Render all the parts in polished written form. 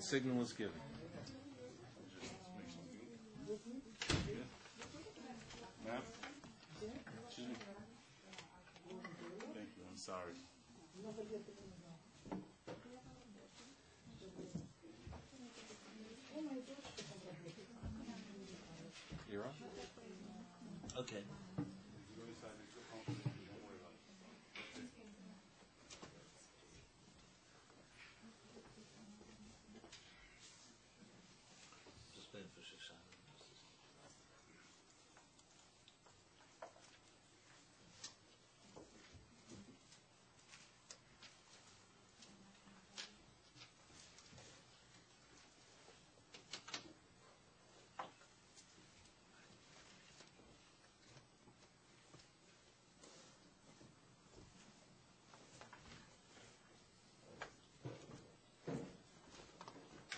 signal is given. Ma'am? Excuse me. Thank you, I'm sorry. You're on? Okay. Just waiting for Shoshana.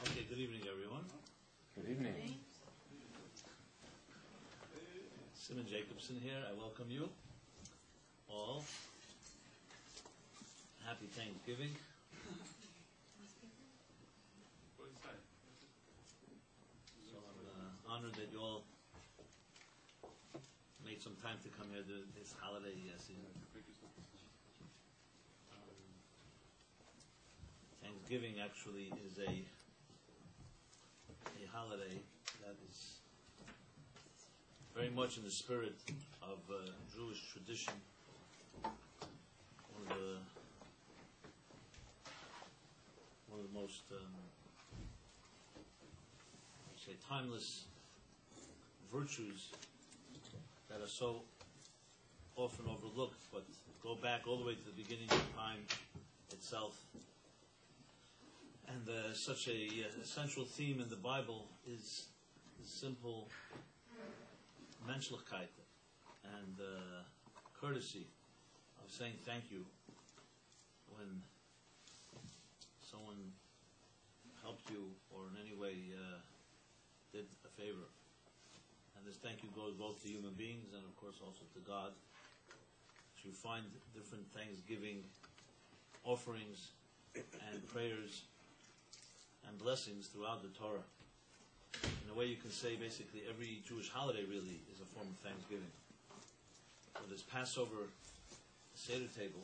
Okay, good evening, everyone. Good evening. Simon Jacobson here. I welcome you all. Happy Thanksgiving. So I'm honored that you all made some time to come here to this holiday season. Thanksgiving actually is a holiday that is very much in the spirit of Jewish tradition. One of the most timeless virtues that are so often overlooked, but go back all the way to the beginning of time itself. And such a central theme in the Bible is the simple menschlichkeit and courtesy of saying thank you when someone helped you or in any way did a favor. And this thank you goes both to human beings and of course also to God. So you find different Thanksgiving offerings and prayers and blessings throughout the Torah. In a way you can say basically every Jewish holiday really is a form of Thanksgiving. So this Passover Seder table,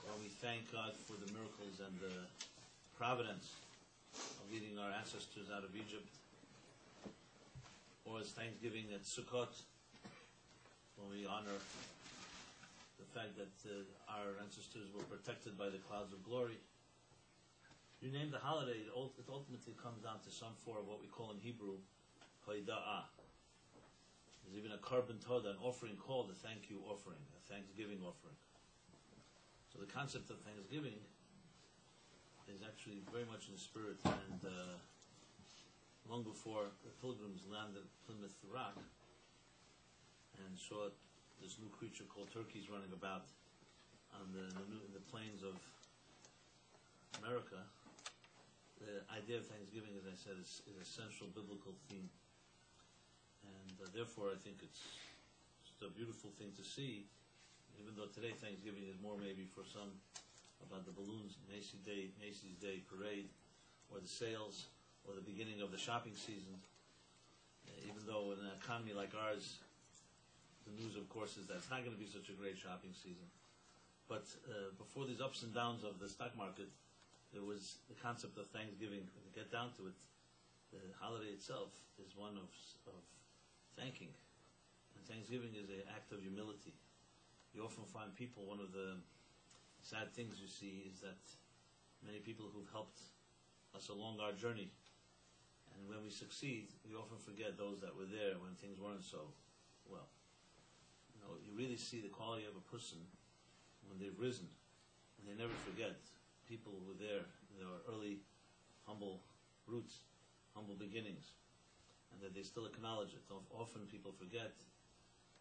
where we thank God for the miracles and the providence of leading our ancestors out of Egypt. Or as Thanksgiving at Sukkot, when we honor the fact that our ancestors were protected by the clouds of glory. You name the holiday, it ultimately comes down to some form of what we call in Hebrew, hoida'ah. There's even a carbon toda, an offering called a thank you offering, a thanksgiving offering. So the concept of Thanksgiving is actually very much in the spirit, and long before the pilgrims landed at Plymouth Rock and saw this new creature called turkeys running about on the plains of America, the idea of Thanksgiving, as I said, is a central biblical theme. And therefore I think it's just a beautiful thing to see, even though today Thanksgiving is more maybe for some about the balloons, Macy's Day parade, or the sales, or the beginning of the shopping season. Even though in an economy like ours, the news of course is that it's not going to be such a great shopping season. But before these ups and downs of the stock market, there was the concept of Thanksgiving. When you get down to it, the holiday itself is one of thanking. And Thanksgiving is an act of humility. You often find people, one of the sad things you see is that many people who've helped us along our journey, and when we succeed, we often forget those that were there when things weren't so well. You really see the quality of a person when they've risen, and they never forget people who were there in their early humble roots, humble beginnings, and that they still acknowledge it. Often people forget,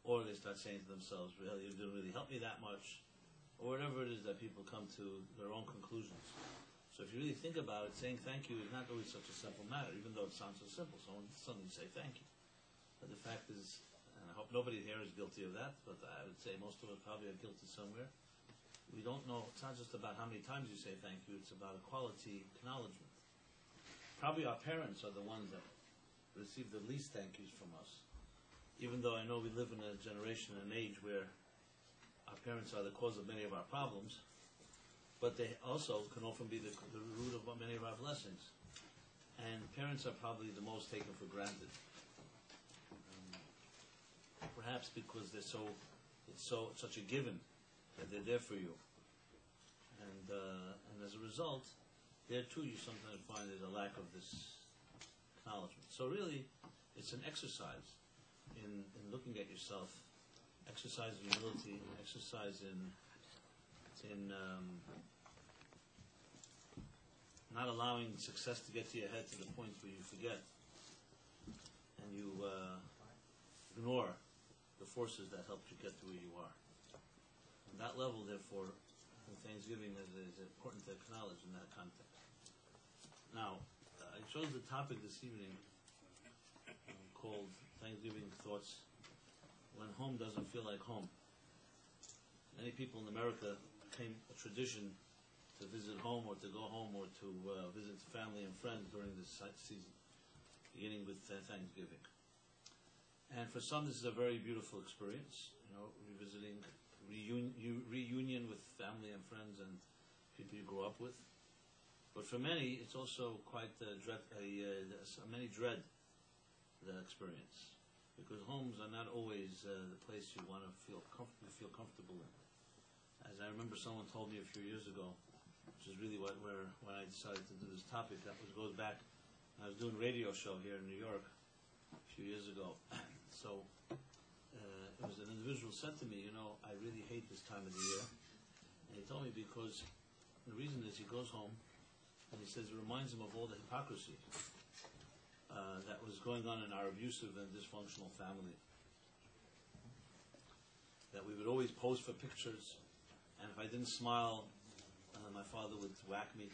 or they start saying to themselves, well, you didn't really help me that much, or whatever it is that people come to their own conclusions. So if you really think about it, saying thank you is not always such a simple matter, even though it sounds so simple. Someone suddenly say thank you. But the fact is, and I hope nobody here is guilty of that, but I would say most of us probably are guilty somewhere. We don't know, it's not just about how many times you say thank you, it's about a quality acknowledgement. probably our parents are the ones that receive the least thank yous from us. Even though I know we live in a generation and age where our parents are the cause of many of our problems, but they also can often be the root of many of our blessings. And parents are probably the most taken for granted. Perhaps because it's such a given that they're there for you. And as a result, there too you sometimes find there's a lack of this acknowledgement. So really, it's an exercise in looking at yourself, exercise in humility, exercise in not allowing success to get to your head to the point where you forget and you ignore the forces that helped you get to where you are. On that level, therefore, Thanksgiving is important to acknowledge in that context. Now, I chose the topic this evening called Thanksgiving Thoughts When Home Doesn't Feel Like Home. Many people in America became a tradition to visit home or to go home or to visit family and friends during this season, beginning with Thanksgiving. And for some, this is a very beautiful experience, revisiting, reunion with family and friends and people you grew up with. But for many, it's also quite many dread the experience, because homes are not always the place you want to feel comfortable in. As I remember, someone told me a few years ago, which is really when I decided to do this topic. Goes back. I was doing a radio show here in New York a few years ago. So it was an individual said to me, I really hate this time of the year. And he told me because the reason is he goes home and he says it reminds him of all the hypocrisy that was going on in our abusive and dysfunctional family. That we would always pose for pictures, and if I didn't smile, my father would whack me.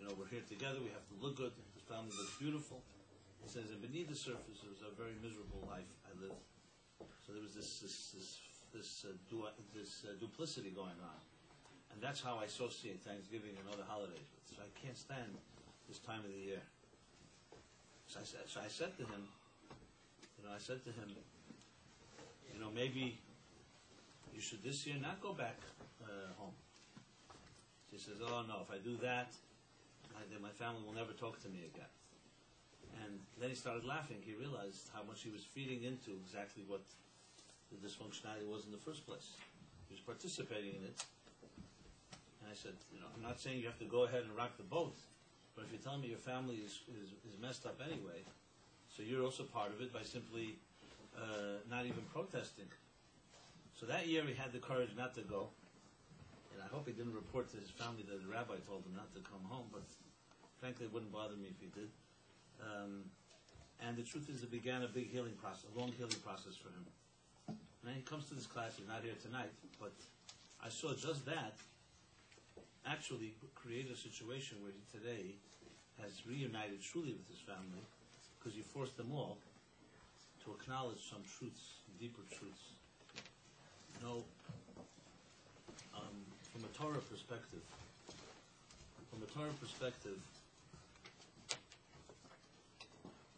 We're here together, we have to look good, this family looks beautiful. He says, and beneath the surface, it was a very miserable life I lived. So there was this duplicity going on. And that's how I associate Thanksgiving and other holidays with. So I can't stand this time of the year. So I said to him, maybe you should this year not go back home. He says, oh no, if I do that, then my family will never talk to me again. And then he started laughing. He realized how much he was feeding into exactly what the dysfunctionality was in the first place. He was participating in it. And I said, I'm not saying you have to go ahead and rock the boat, but if you're telling me your family is messed up anyway, so you're also part of it by simply not even protesting. So that year he had the courage not to go. And I hope he didn't report to his family that the rabbi told him not to come home, but frankly it wouldn't bother me if he did. And the truth is it began a big healing process, a long healing process for him. And he comes to this class, he's not here tonight, but I saw just that actually create a situation where he today has reunited truly with his family, because you forced them all to acknowledge some truths, deeper truths. From a Torah perspective,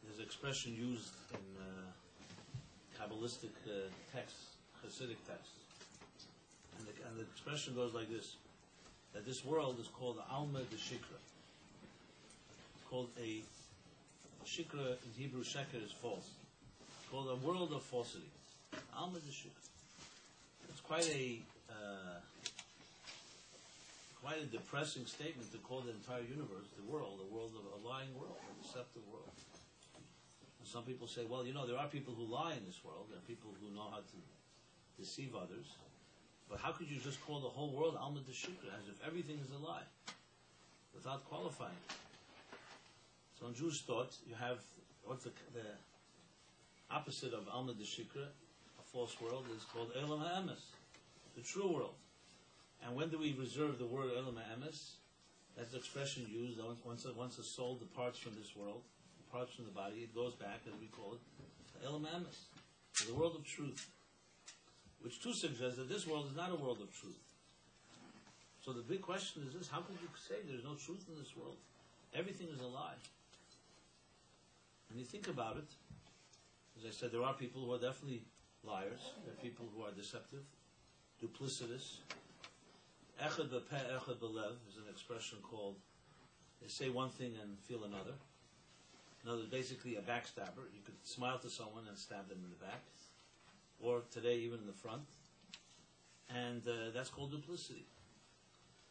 there's an expression used in Kabbalistic texts, Hasidic texts, and the expression goes like this: that this world is called Alma de Shikra. It's called a Shikra in Hebrew. Sheker is false. It's called a world of falsity. Alma de Shikra. It's quite a depressing statement to call the entire universe, the world, of a lying world, a deceptive world. And some people say, well, there are people who lie in this world. There are people who know how to deceive others. But how could you just call the whole world Alma de Shikra, as if everything is a lie, without qualifying? So in Jewish thought, you have what's the opposite of Alma de Shikra, a false world, is called Elam HaEmes, the true world. And when do we reserve the word Elam HaEmes? That's the expression used once a soul departs from this world, departs from the body, it goes back, as we call it, Elam HaEmes, the world of truth. Which too suggests that this world is not a world of truth. So the big question is this: how could you say there's no truth in this world? Everything is a lie. And you think about it, as I said, there are people who are definitely liars. There are people who are deceptive, duplicitous. Echad b'peh, echad b'lev is an expression called, they say one thing and feel another. In other words, basically a backstabber. You could smile to someone and stab them in the back. Or today, even in the front. And that's called duplicity.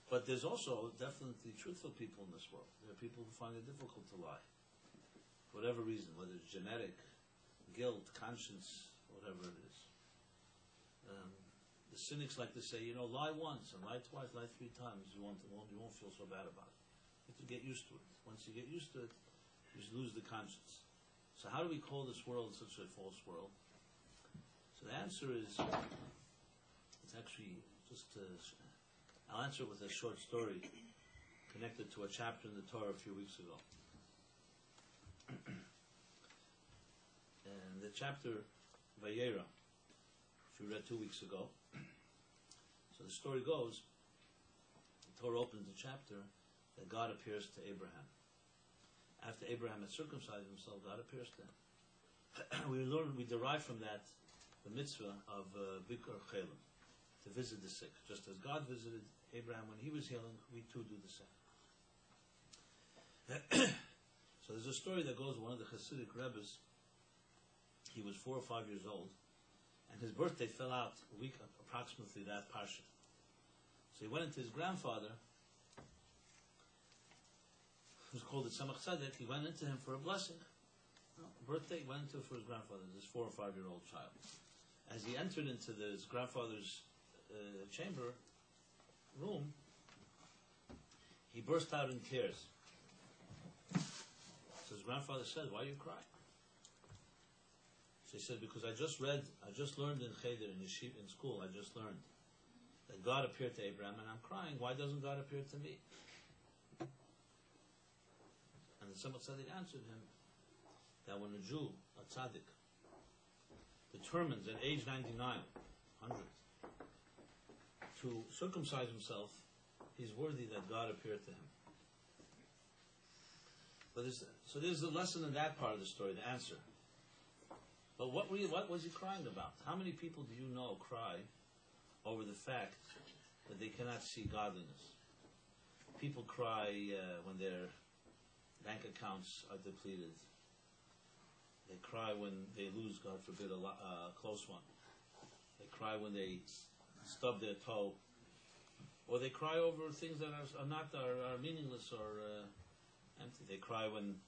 But there's also definitely truthful people in this world. There are people who find it difficult to lie. For whatever reason, whether it's genetic, guilt, conscience, whatever it is. The cynics like to say, lie once and lie twice, lie 3 times. You won't feel so bad about it. You have to get used to it. Once you get used to it, you lose the conscience. So how do we call this world such a false world? So the answer is, it's actually just, I'll answer it with a short story connected to a chapter in the Torah a few weeks ago. And the chapter Vayera, which we read 2 weeks ago. So the story goes, the Torah opens the chapter that God appears to Abraham. After Abraham had circumcised himself, God appears to him. We derive from that the mitzvah of Bikar Chelim, to visit the sick. Just as God visited Abraham when he was healing, we too do the same. So there's a story that goes, one of the Hasidic Rebbes, he was 4 or 5 years old, and his birthday fell out a week approximately that Parsha. So he went into his grandfather, who's called the Tzemach Tzedek. He went into him for a blessing. Birthday, he went into it for his grandfather, this 4 or 5 year old child. As he entered into his grandfather's chamber, room, he burst out in tears. So his grandfather said, "Why are you crying?" So he said, "Because I just learned in Cheder, in yeshiva, in school, I just learned that God appeared to Abraham, and I'm crying. Why doesn't God appear to me?" And the Tzemach Tzedek answered him that when a Jew, a tzaddik, determines at age 99, 100, to circumcise himself, he's worthy that God appeared to him. So there's a lesson in that part of the story, the answer. But what was he crying about? How many people do you know cry over the fact that they cannot see godliness? People cry when their bank accounts are depleted. They cry when they lose, God forbid, a close one. They cry when they stub their toe. Or they cry over things that are meaningless or empty. They cry when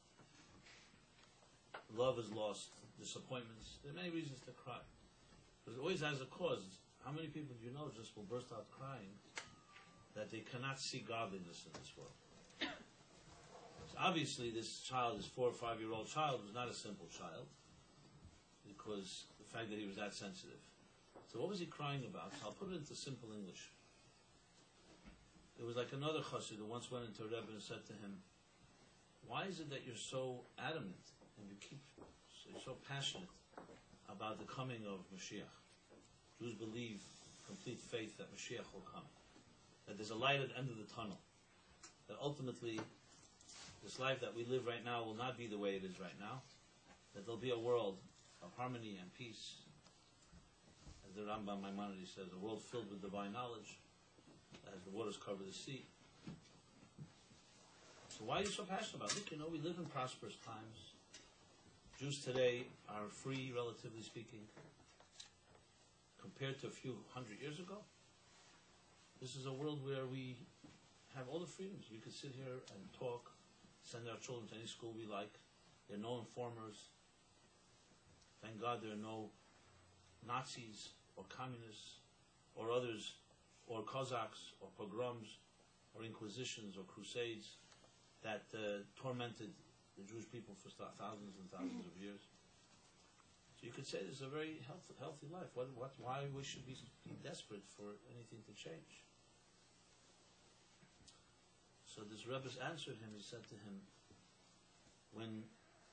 love is lost, disappointments. There are many reasons to cry. But it always has a cause. How many people do you know just will burst out crying that they cannot see godliness in this world? So obviously this child, this 4 or 5 year old child, was not a simple child because the fact that he was that sensitive. So what was he crying about? So I'll put it into simple English. It was like another chassid who once went into a Rebbe and said to him, "Why is it that you're so adamant and you're so passionate about the coming of Mashiach?" Jews believe, complete faith, that Mashiach will come. That there's a light at the end of the tunnel. That ultimately, this life that we live right now will not be the way it is right now. That there'll be a world of harmony and peace. As the Rambam Maimonides says, a world filled with divine knowledge, as the waters cover the sea. So why are you so passionate about it? Look, we live in prosperous times. Jews today are free, relatively speaking, compared to a few hundred years ago. This is a world where we have all the freedoms. We could sit here and talk, send our children to any school we like. There are no informers. Thank God there are no Nazis or communists or others, or Cossacks or pogroms or inquisitions or crusades that tormented the Jewish people for thousands and thousands of years. So you could say this is a very healthy life. Why we should be desperate for anything to change? So this Rebbe answered him. He said to him,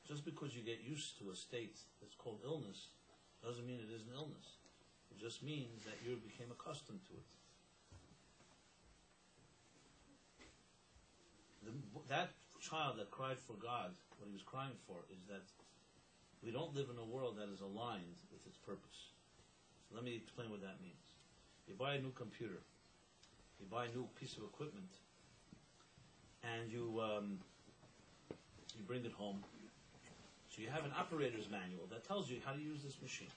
just because you get used to a state that's called illness, doesn't mean it is an illness. It just means that you became accustomed to it. That child that cried for God, what he was crying for is that we don't live in a world that is aligned with its purpose. So let me explain what that means. You buy a new computer, you buy a new piece of equipment, and you bring it home. So you have an operator's manual that tells you how to use this machine.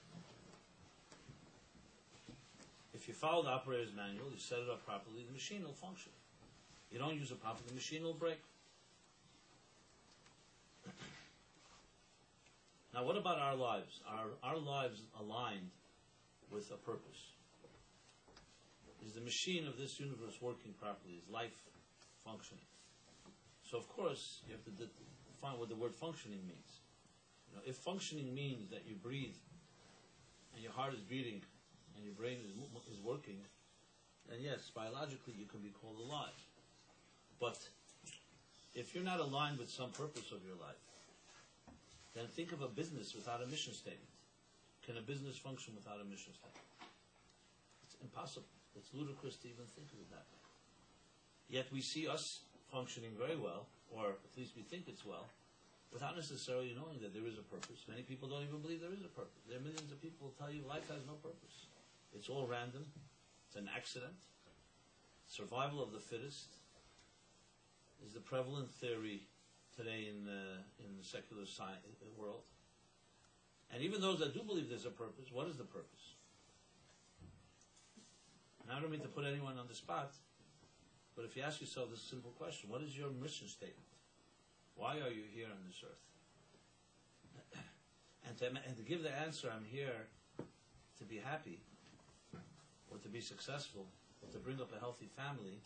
If you follow the operator's manual, you set it up properly, the machine will function. You don't use it properly, the machine will break. Now what about our lives? Our lives aligned with a purpose? Is the machine of this universe working properly? Is life functioning? So of course, you have to define what the word functioning means. You know, if functioning means that you breathe, and your heart is beating, and your brain is working, then yes, biologically you can be called alive. But if you're not aligned with some purpose of your life, then think of a business without a mission statement. Can a business function without a mission statement? It's impossible. It's ludicrous to even think of it that way. Yet we see us functioning very well, or at least we think it's well, without necessarily knowing that there is a purpose. Many people don't even believe there is a purpose. There are millions of people who tell you life has no purpose. It's all random. It's an accident. Survival of the fittest is the prevalent theory today in the secular world. And even those that do believe there's a purpose, what is the purpose? And I don't mean to put anyone on the spot, but if you ask yourself this simple question, what is your mission statement? Why are you here on this earth? And to give the answer, I'm here to be happy, or to be successful, or to bring up a healthy family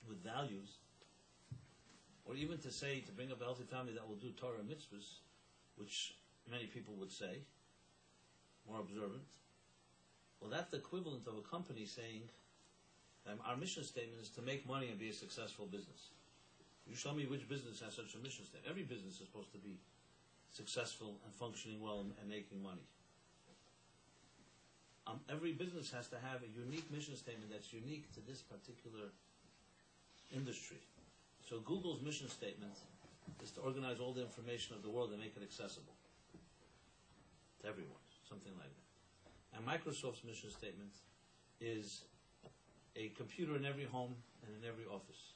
with values, or even to say to bring up a healthy family that will do Torah and mitzvahs, which many people would say, more observant. Well, that's the equivalent of a company saying, our mission statement is to make money and be a successful business. You show me which business has such a mission statement. Every business is supposed to be successful and functioning well and making money. Every business has to have a unique mission statement that's unique to this particular industry. So Google's mission statement is to organize all the information of the world and make it accessible to everyone, something like that. And Microsoft's mission statement is a computer in every home and in every office.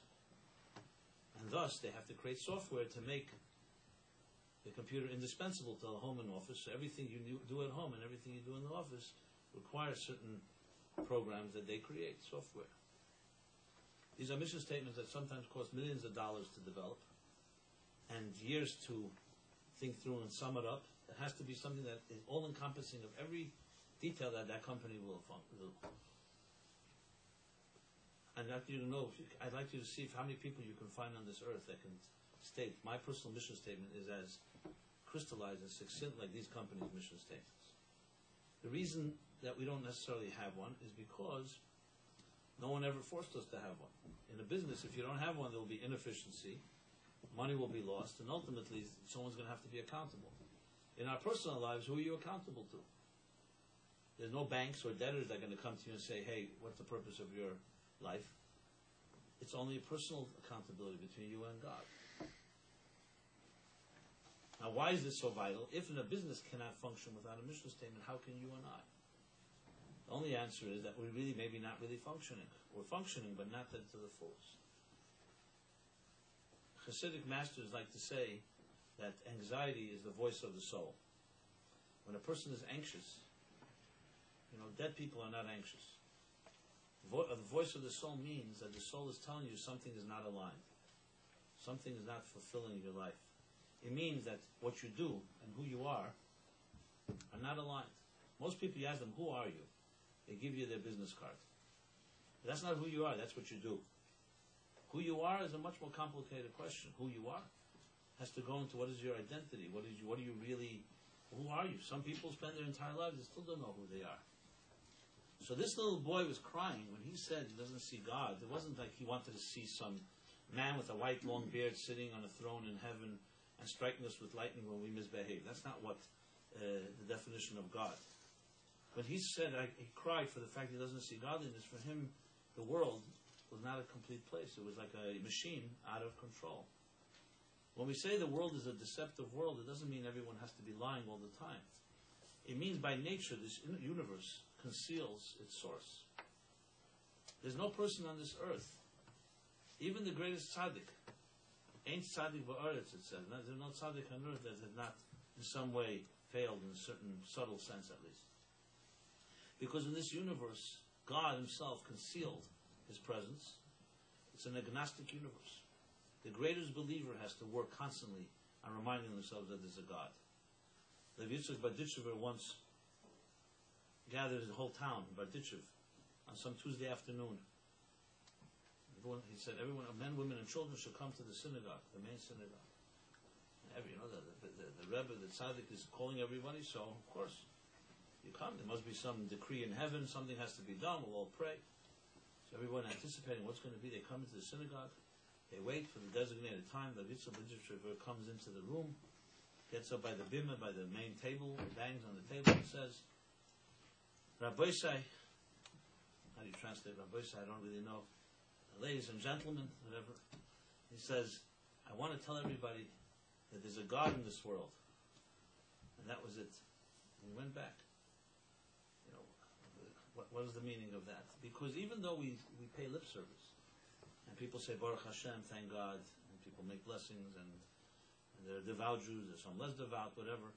And thus, they have to create software to make the computer indispensable to the home and office. So everything you do at home and everything you do in the office requires certain programs that they create, software. These are mission statements that sometimes cost millions of dollars to develop and years to think through and sum it up. It has to be something that is all-encompassing of every detail that that company will do. I'd like you to know, I'd like you to see how many people you can find on this earth that can state, my personal mission statement is as crystallized and succinct like these companies' mission statements. The reason that we don't necessarily have one is because no one ever forced us to have one. In a business, if you don't have one, there will be inefficiency, money will be lost, and ultimately someone's going to have to be accountable. In our personal lives, who are you accountable to? There's no banks or debtors that are going to come to you and say, hey, what's the purpose of your life? It's only a personal accountability between you and God. Now, why is this so vital? If in a business cannot function without a mission statement, how can you and I? The only answer is that we're really maybe not really functioning. We're functioning, but not to the fullest. Hasidic masters like to say that anxiety is the voice of the soul. When a person is anxious, dead people are not anxious. The voice of the soul means that the soul is telling you something is not aligned. Something is not fulfilling your life. It means that what you do and who you are not aligned. Most people, you ask them, who are you? They give you their business card. But that's not who you are, that's what you do. Who you are is a much more complicated question. Who you are has to go into what is your identity, what are you really, who are you? Some people spend their entire lives and still don't know who they are. So this little boy was crying when he said he doesn't see God. It wasn't like he wanted to see some man with a white long beard sitting on a throne in heaven and striking us with lightning when we misbehave. That's not what the definition of God. When he said, he cried for the fact he doesn't see godliness, for him, the world was not a complete place. It was like a machine out of control. When we say the world is a deceptive world, it doesn't mean everyone has to be lying all the time. It means by nature this universe conceals its source. There's no person on this earth, even the greatest tzaddik, ain't tzaddik ba'aretz, it says. There's no tzaddik on earth that has not in some way failed in a certain subtle sense at least. Because in this universe, God himself concealed his presence. It's an agnostic universe. The greatest believer has to work constantly on reminding themselves that there's a God. Rabbi Yitzchak once gathered the whole town, Bardichev, on some Tuesday afternoon. He said, everyone, men, women, and children should come to the synagogue, the main synagogue. The Rabbi, the tzaddik, is calling everybody, so of course you come. There must be some decree in heaven, something has to be done, we'll all pray. So everyone anticipating what's going to be, they come into the synagogue, they wait for the designated time. The Yitzchak comes into the room, gets up by the bima, by the main table, bangs on the table, and says, Rabbi Say, how do you translate Rabbi Say? I don't really know. Ladies and gentlemen, whatever. He says, I want to tell everybody that there's a God in this world. And that was it. And he went back. You know, what is the meaning of that? Because even though we pay lip service, and people say, Baruch Hashem, thank God, and people make blessings, and there are devout Jews, there's some less devout, whatever,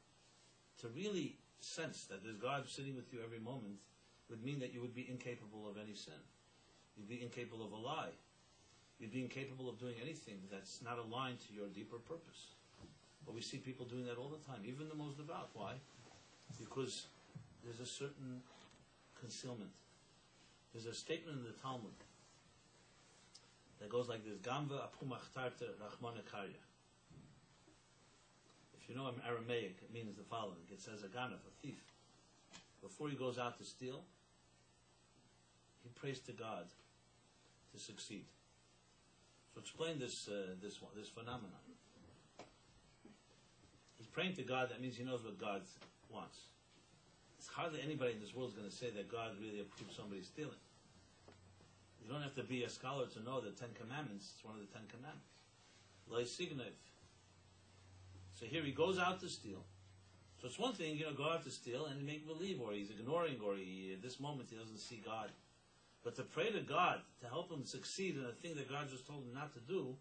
to really sense that there's God sitting with you every moment would mean that you would be incapable of any sin. You'd be incapable of a lie. You'd be incapable of doing anything that's not aligned to your deeper purpose. But we see people doing that all the time, even the most devout. Why? Because there's a certain concealment. There's a statement in the Talmud that goes like this: Gamva apumachtarta rachmana karya. If you know Aramaic, it means the following. It says a ganav, a thief, before he goes out to steal, he prays to God to succeed. So explain this phenomenon. He's praying to God. That means he knows what God wants. It's hardly anybody in this world is going to say that God really approves somebody stealing. You don't have to be a scholar to know the Ten Commandments. It's one of the Ten Commandments. Lo signev. So here he goes out to steal. So it's one thing, go out to steal and make believe, or he's ignoring, or at this moment he doesn't see God. But to pray to God to help him succeed in a thing that God just told him not to do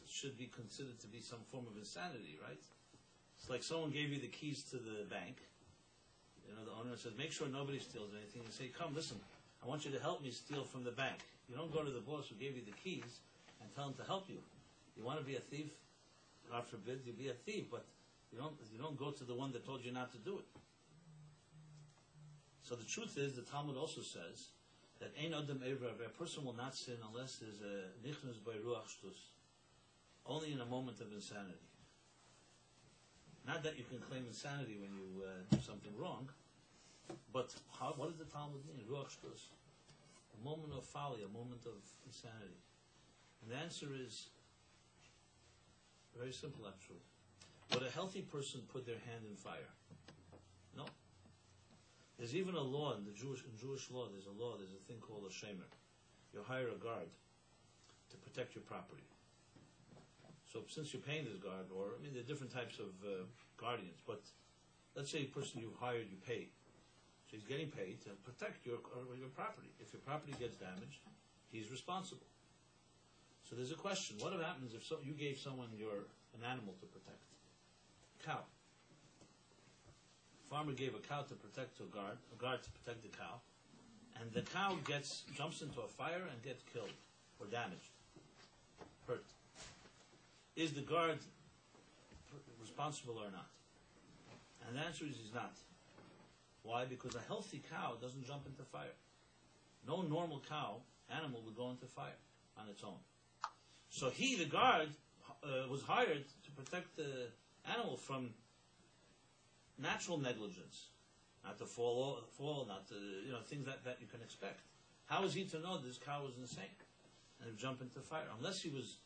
should be considered to be some form of insanity, right? It's like someone gave you the keys to the bank. The owner says, make sure nobody steals anything. You say, come, listen, I want you to help me steal from the bank. You don't go to the boss who gave you the keys and tell him to help you. You want to be a thief? God forbid you be a thief, but you don't go to the one that told you not to do it. So the truth is, the Talmud also says that ein adam evra, a person will not sin unless there's a nichnus by ruach shtus, only in a moment of insanity. Not that you can claim insanity when you do something wrong, but what does the Talmud mean? Ruach shtus, a moment of folly, a moment of insanity. And the answer is very simple, actually. Would a healthy person put their hand in fire? No. There's even a law in Jewish law. There's a thing called a shemer. You hire a guard to protect your property. So since you're paying this guard, there are different types of guardians, but let's say a person you've hired, you pay. So he's getting paid to protect your property. If your property gets damaged, he's responsible. So there's a question: what happens if you gave someone an animal to protect? Cow. Farmer gave a cow to protect a guard to protect the cow, and the cow jumps into a fire and gets killed or damaged, hurt. Is the guard responsible or not? And the answer is he's not. Why? Because a healthy cow doesn't jump into fire. No normal animal would go into fire on its own. So the guard, was hired to protect the animal from natural negligence, not to fall, not to, things that you can expect. How is he to know this cow was insane and to jump into fire? Unless he was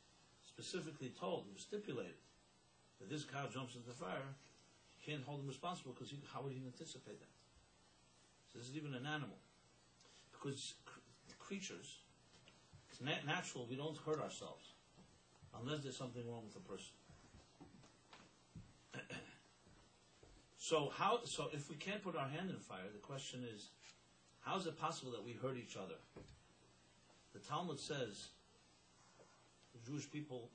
specifically told, it was stipulated, that this cow jumps into fire, you can't hold him responsible, because how would he anticipate that? So this is even an animal. Because creatures It's natural, we don't hurt ourselves unless there's something wrong with the person. So if we can't put our hand in fire, the question is, how is it possible that we hurt each other? The Talmud says the Jewish people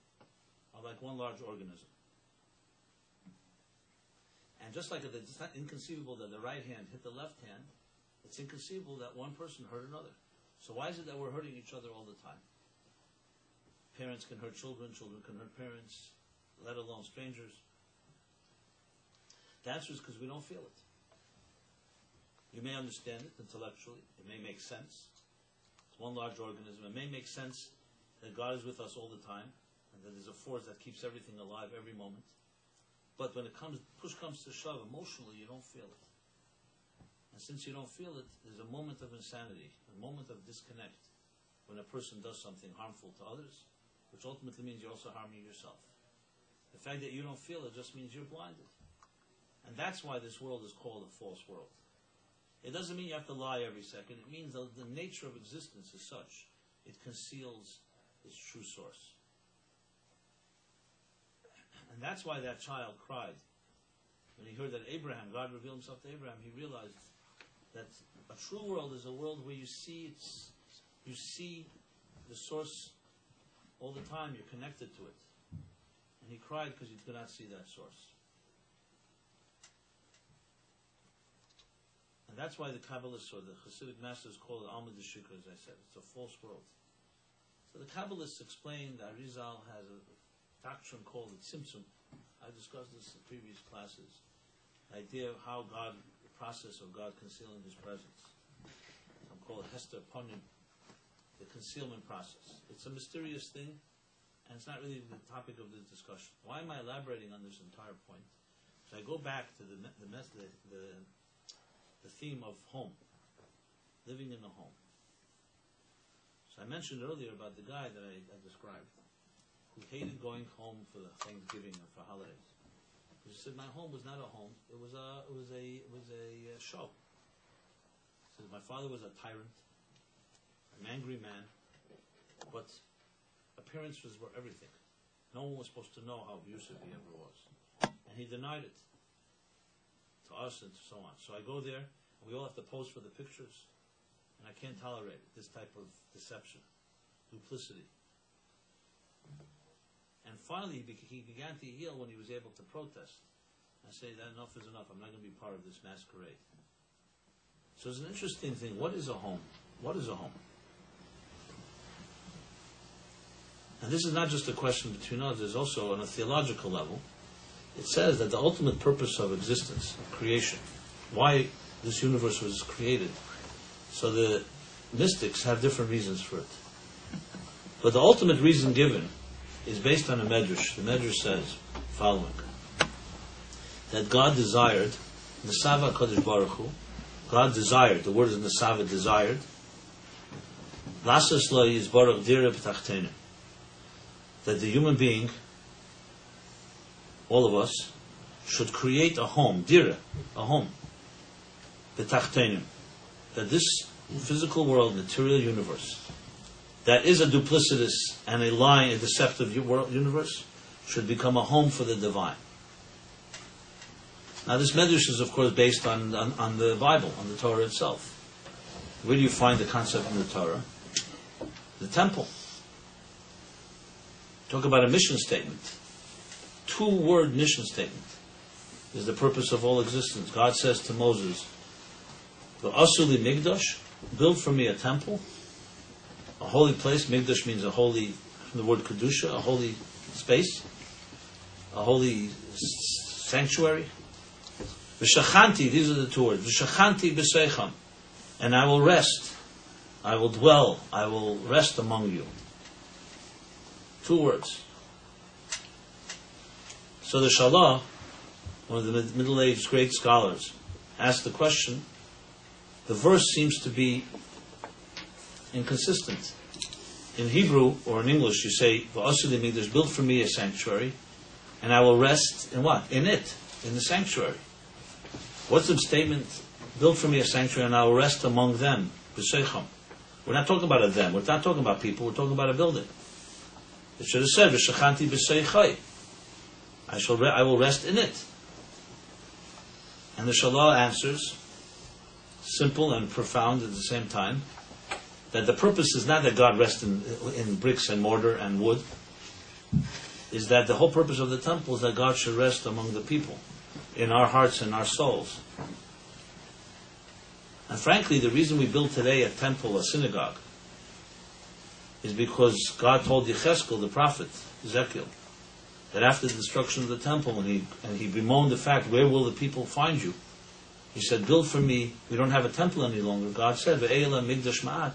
are like one large organism. And just like it's not inconceivable that the right hand hit the left hand, it's inconceivable that one person hurt another. So why is it that we're hurting each other all the time? Parents can hurt children, children can hurt parents, let alone strangers. The answer is because we don't feel it. You may understand it intellectually. It may make sense. It's one large organism. It may make sense that God is with us all the time and that there's a force that keeps everything alive every moment. But when push comes to shove, emotionally you don't feel it. And since you don't feel it, there's a moment of insanity, a moment of disconnect when a person does something harmful to others, which ultimately means you're also harming yourself. The fact that you don't feel it just means you're blinded. And that's why this world is called a false world. It doesn't mean you have to lie every second. It means the nature of existence is such. It conceals its true source. And that's why that child cried. When he heard that God revealed himself to Abraham, he realized that a true world is a world where you see the source all the time. You're connected to it. And he cried because he could not see that source. And that's why the Kabbalists or the Hasidic masters call it Alma D'Shikra, as I said. It's a false world. So the Kabbalists explained that Arizal has a doctrine called the Tzimtzum. I discussed this in previous classes. The idea of how the process of God concealing His presence. I'm called Hester Ponim, the concealment process. It's a mysterious thing, and it's not really the topic of the discussion. Why am I elaborating on this entire point? So I go back to the theme of home, living in the home. So I mentioned earlier about the guy that I described, who hated going home for the Thanksgiving or for holidays. He said, "My home was not a home; it was a show." He said, "My father was a tyrant, an angry man, but appearances were everything. No one was supposed to know how abusive he ever was, and he denied it to us and so on. So I go there, and we all have to pose for the pictures, and I can't tolerate this type of deception, duplicity." And finally, he began to heal when he was able to protest and say that enough is enough. I'm not going to be part of this masquerade. So it's an interesting thing. What is a home? What is a home? And this is not just a question between us. There's also, on a theological level, it says that the ultimate purpose of existence, of creation, why this universe was created. So the mystics have different reasons for it. But the ultimate reason given is based on a medrash. The medrash says following: that God desired, Nesava Kadosh Baruch Hu, God desired, the word is Nesava, desired, Lasas lo yizbarach dira b'tachtenim, that the human being, all of us, should create a home, dira, a home, b'tachtenim, that this physical world, material universe, that is a duplicitous and a lying, a deceptive universe, should become a home for the divine. Now this medrash is of course based on the Bible, on the Torah itself. Where do you find the concept in the Torah? The temple. Talk about a mission statement. 2-word mission statement is the purpose of all existence. God says to Moses, "V'asuli migdash, build for me a temple, a holy place." Migdash means a holy, from the word kedusha, a holy space, a holy sanctuary. V'shachanti, these are the 2 words. V'shachanti b'seicham, and I will rest, I will dwell, I will rest among you. 2 words. So the Shalah, one of the middle-aged great scholars, asked the question, the verse seems to be inconsistent. In Hebrew or in English you say, "V'asili migdash, build for me a sanctuary, and I will rest in what? In it, in the sanctuary." What's the statement? Build for me a sanctuary, and I will rest among them. B'seicham. We're not talking about a them. We're not talking about people. We're talking about a building. It should have said, "V'shachanti b'seichai." I will rest in it. And the Shalah answers, simple and profound at the same time, that the purpose is not that God rests in bricks and mortar and wood. Is that the whole purpose of the temple is that God should rest among the people, in our hearts and our souls. And frankly, the reason we build today a temple, a synagogue, is because God told Yecheskel, the prophet, Ezekiel, that after the destruction of the temple, and he bemoaned the fact, where will the people find you? He said, build for me, we don't have a temple any longer. God said, Ve'ela migdash ma'at,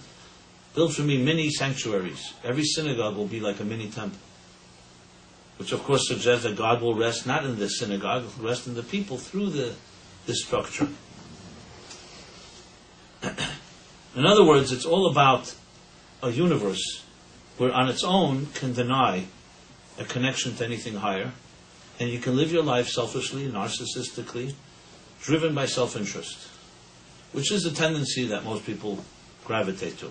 build for me mini sanctuaries. Every synagogue will be like a mini temple. Which of course suggests that God will rest not in the synagogue, will rest in the people through this structure. In other words, it's all about a universe where on its own can deny a connection to anything higher, and you can live your life selfishly, narcissistically, driven by self-interest, which is a tendency that most people gravitate to.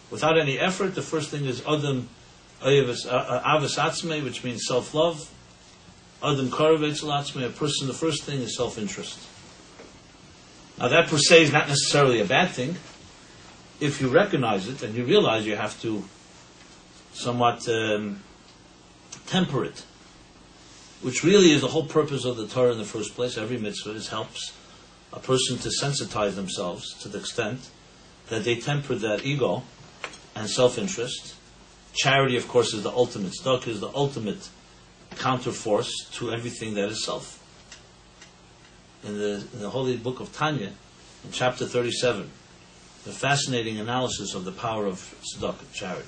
Without any effort, the first thing is Adam Avas Atzmei, which means self-love. Adam Karavetz Atzmei, a person, the first thing is self-interest. Now that per se is not necessarily a bad thing. If you recognize it and you realize you have to somewhat temper it, which really is the whole purpose of the Torah in the first place. Every mitzvah helps a person to sensitize themselves to the extent that they temper that ego and self-interest. Charity, of course, is the ultimate. Tzedakah is the ultimate counterforce to everything that is self. In the holy book of Tanya, in chapter 37, the fascinating analysis of the power of tzedakah, charity.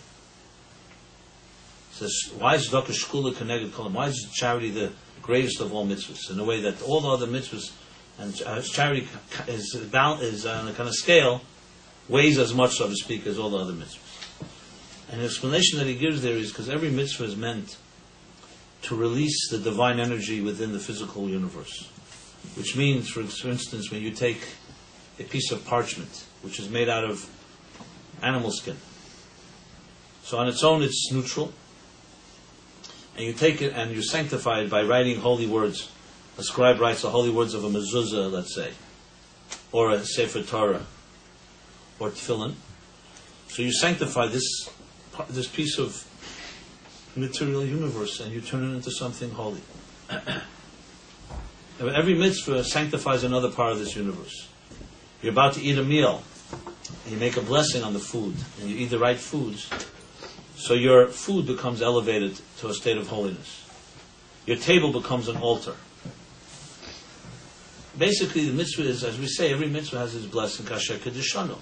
It says, why is tzedakah shkula connected kolam? Why is charity the greatest of all mitzvahs? In a way that all the other mitzvahs, and charity is on a kind of scale, weighs as much, so to speak, as all the other mitzvahs. And the explanation that he gives there is because every mitzvah is meant to release the divine energy within the physical universe. Which means, for instance, when you take a piece of parchment, which is made out of animal skin. So on its own it's neutral. And you take it and you sanctify it by writing holy words. A scribe writes the holy words of a mezuzah, let's say, or a Sefer Torah, or tefillin. So you sanctify this piece of material universe and you turn it into something holy. Every mitzvah sanctifies another part of this universe. You're about to eat a meal, and you make a blessing on the food, and you eat the right foods, so your food becomes elevated to a state of holiness. Your table becomes an altar. Basically, the mitzvah is, as we say, every mitzvah has its blessing, kasher kedishano.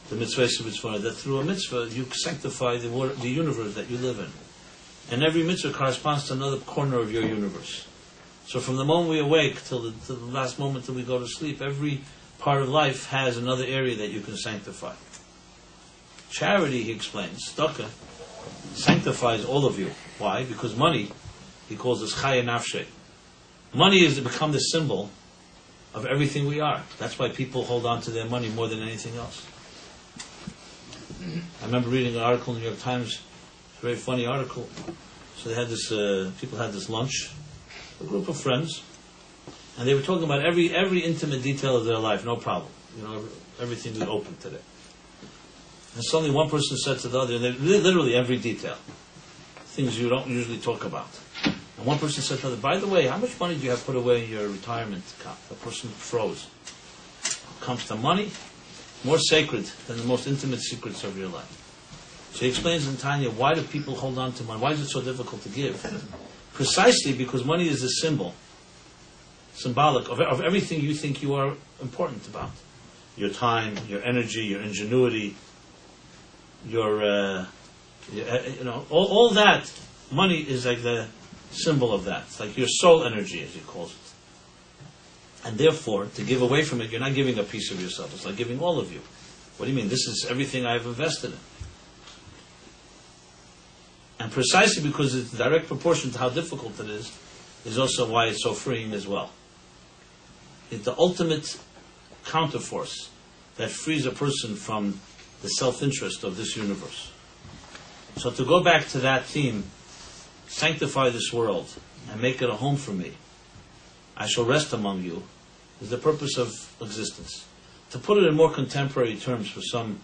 The mitzvah is that through a mitzvah you sanctify the universe that you live in. And every mitzvah corresponds to another corner of your universe. So from the moment we awake till the last moment till we go to sleep, every part of life has another area that you can sanctify. Charity, he explains, tzedakah, sanctifies all of you. Why? Because money, he calls this chaya nafshe. Money is to become the symbol of everything we are. That's why people hold on to their money more than anything else. I remember reading an article in the New York Times, a very funny article. So they had this, people had this lunch, a group of friends, and they were talking about every intimate detail of their life, no problem. You know, everything we open today. And suddenly one person said to the other, literally every detail, things you don't usually talk about. And one person said to the other, by the way, how much money do you have put away in your retirement account? The person froze. When it comes to money, more sacred than the most intimate secrets of your life. So he explains in Tanya, why do people hold on to money? Why is it so difficult to give? Precisely because money is a symbolic of everything you think you are important about. Your time, your energy, your ingenuity, all that. Money is like the symbol of that. It's like your soul energy, as he calls it. And therefore, to give away from it, you're not giving a piece of yourself. It's like giving all of you. What do you mean? This is everything I've invested in. And precisely because it's direct proportion to how difficult it is also why it's so freeing as well. It's the ultimate counterforce that frees a person from the self-interest of this universe. So to go back to that theme, sanctify this world and make it a home for me, I shall rest among you, is the purpose of existence. To put it in more contemporary terms for some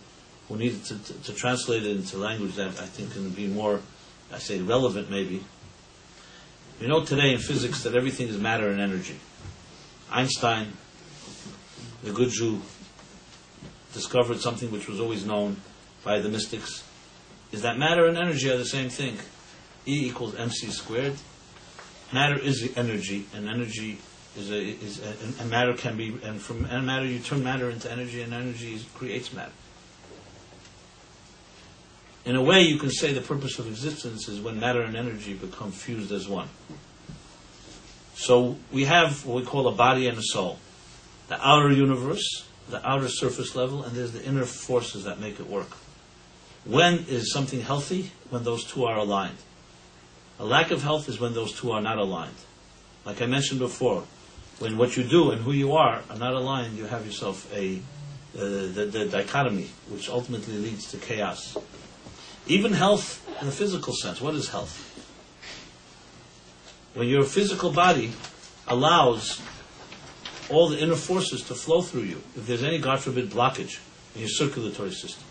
who need to translate it into language that I think can be more, I say, relevant maybe. You know today in physics that everything is matter and energy. Einstein, the good Jew, discovered something which was always known by the mystics, is that matter and energy are the same thing. E equals mc squared. Matter is energy, and energy and matter can be, and from matter you turn matter into energy, and energy creates matter. In a way, you can say the purpose of existence is when matter and energy become fused as one. So we have what we call a body and a soul. The outer universe, the outer surface level, and there's the inner forces that make it work. When is something healthy? When those two are aligned. A lack of health is when those two are not aligned. Like I mentioned before, when what you do and who you are not aligned, you have yourself the dichotomy, which ultimately leads to chaos. Even health in the physical sense. What is health? When your physical body allows all the inner forces to flow through you, if there's any, God forbid, blockage in your circulatory system.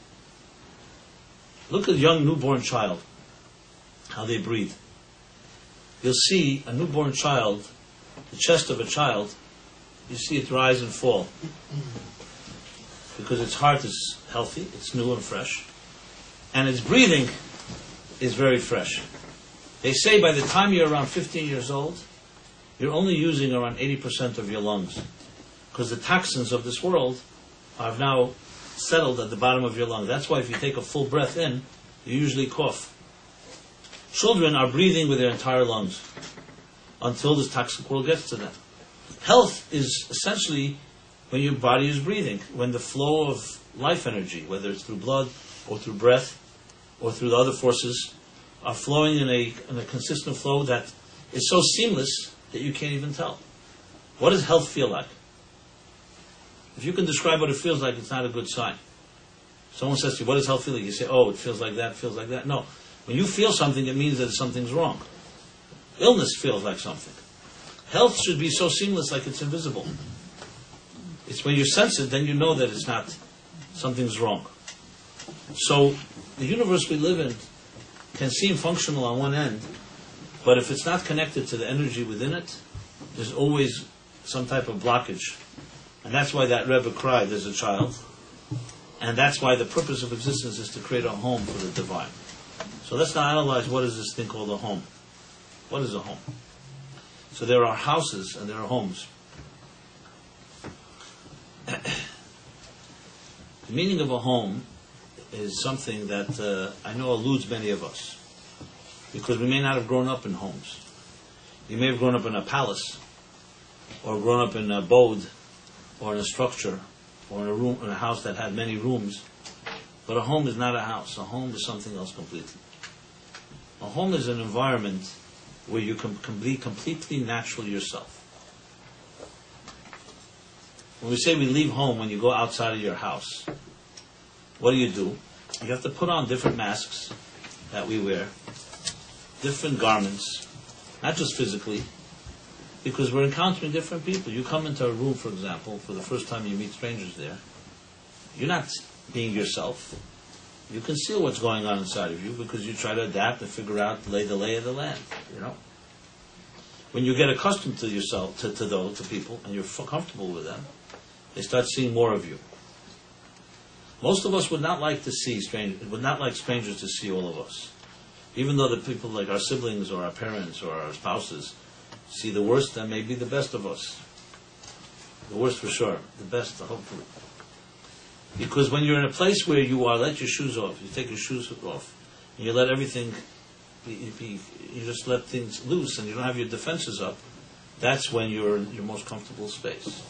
Look at a young newborn child, how they breathe. You'll see a newborn child, the chest of a child, you see it rise and fall. Because its heart is healthy, it's new and fresh. And its breathing is very fresh. They say by the time you're around 15 years old, you're only using around 80% of your lungs. Because the toxins of this world have now settled at the bottom of your lung. That's why if you take a full breath in, you usually cough. Children are breathing with their entire lungs until this toxic world gets to them. Health is essentially when your body is breathing, when the flow of life energy, whether it's through blood or through breath or through the other forces, are flowing in a consistent flow that is so seamless that you can't even tell. What does health feel like? If you can describe what it feels like, it's not a good sign. Someone says to you, what does health feel like? You say, oh, it feels like that, feels like that. No. When you feel something, it means that something's wrong. Illness feels like something. Health should be so seamless like it's invisible. It's when you sense it, then you know that it's not, something's wrong. So, the universe we live in can seem functional on one end, but if it's not connected to the energy within it, there's always some type of blockage. And that's why that Rebbe cried as a child. And that's why the purpose of existence is to create a home for the divine. So let's now analyze what is this thing called a home. What is a home? So there are houses and there are homes. The meaning of a home is something that I know eludes many of us. Because we may not have grown up in homes. You may have grown up in a palace, or grown up in a abode, or in a structure, or in a room, in a house that had many rooms. But a home is not a house. A home is something else completely. A home is an environment where you can be completely natural yourself. When we say we leave home, when you go outside of your house, what do? You have to put on different masks that we wear, different garments, not just physically, because we're encountering different people. You come into a room, for example, for the first time you meet strangers there. You're not being yourself. You conceal what's going on inside of you because you try to adapt and figure out the lay of the land, you know. When you get accustomed to yourself, to people, and you're comfortable with them, they start seeing more of you. Most of us would not like strangers to see all of us. Even though the people like our siblings or our parents or our spouses see the worst and maybe the best of us. The worst for sure, the best hopefully. Because when you're in a place where you are, let your shoes off, you take your shoes off, and you let everything, you just let things loose and you don't have your defenses up, that's when you're in your most comfortable space.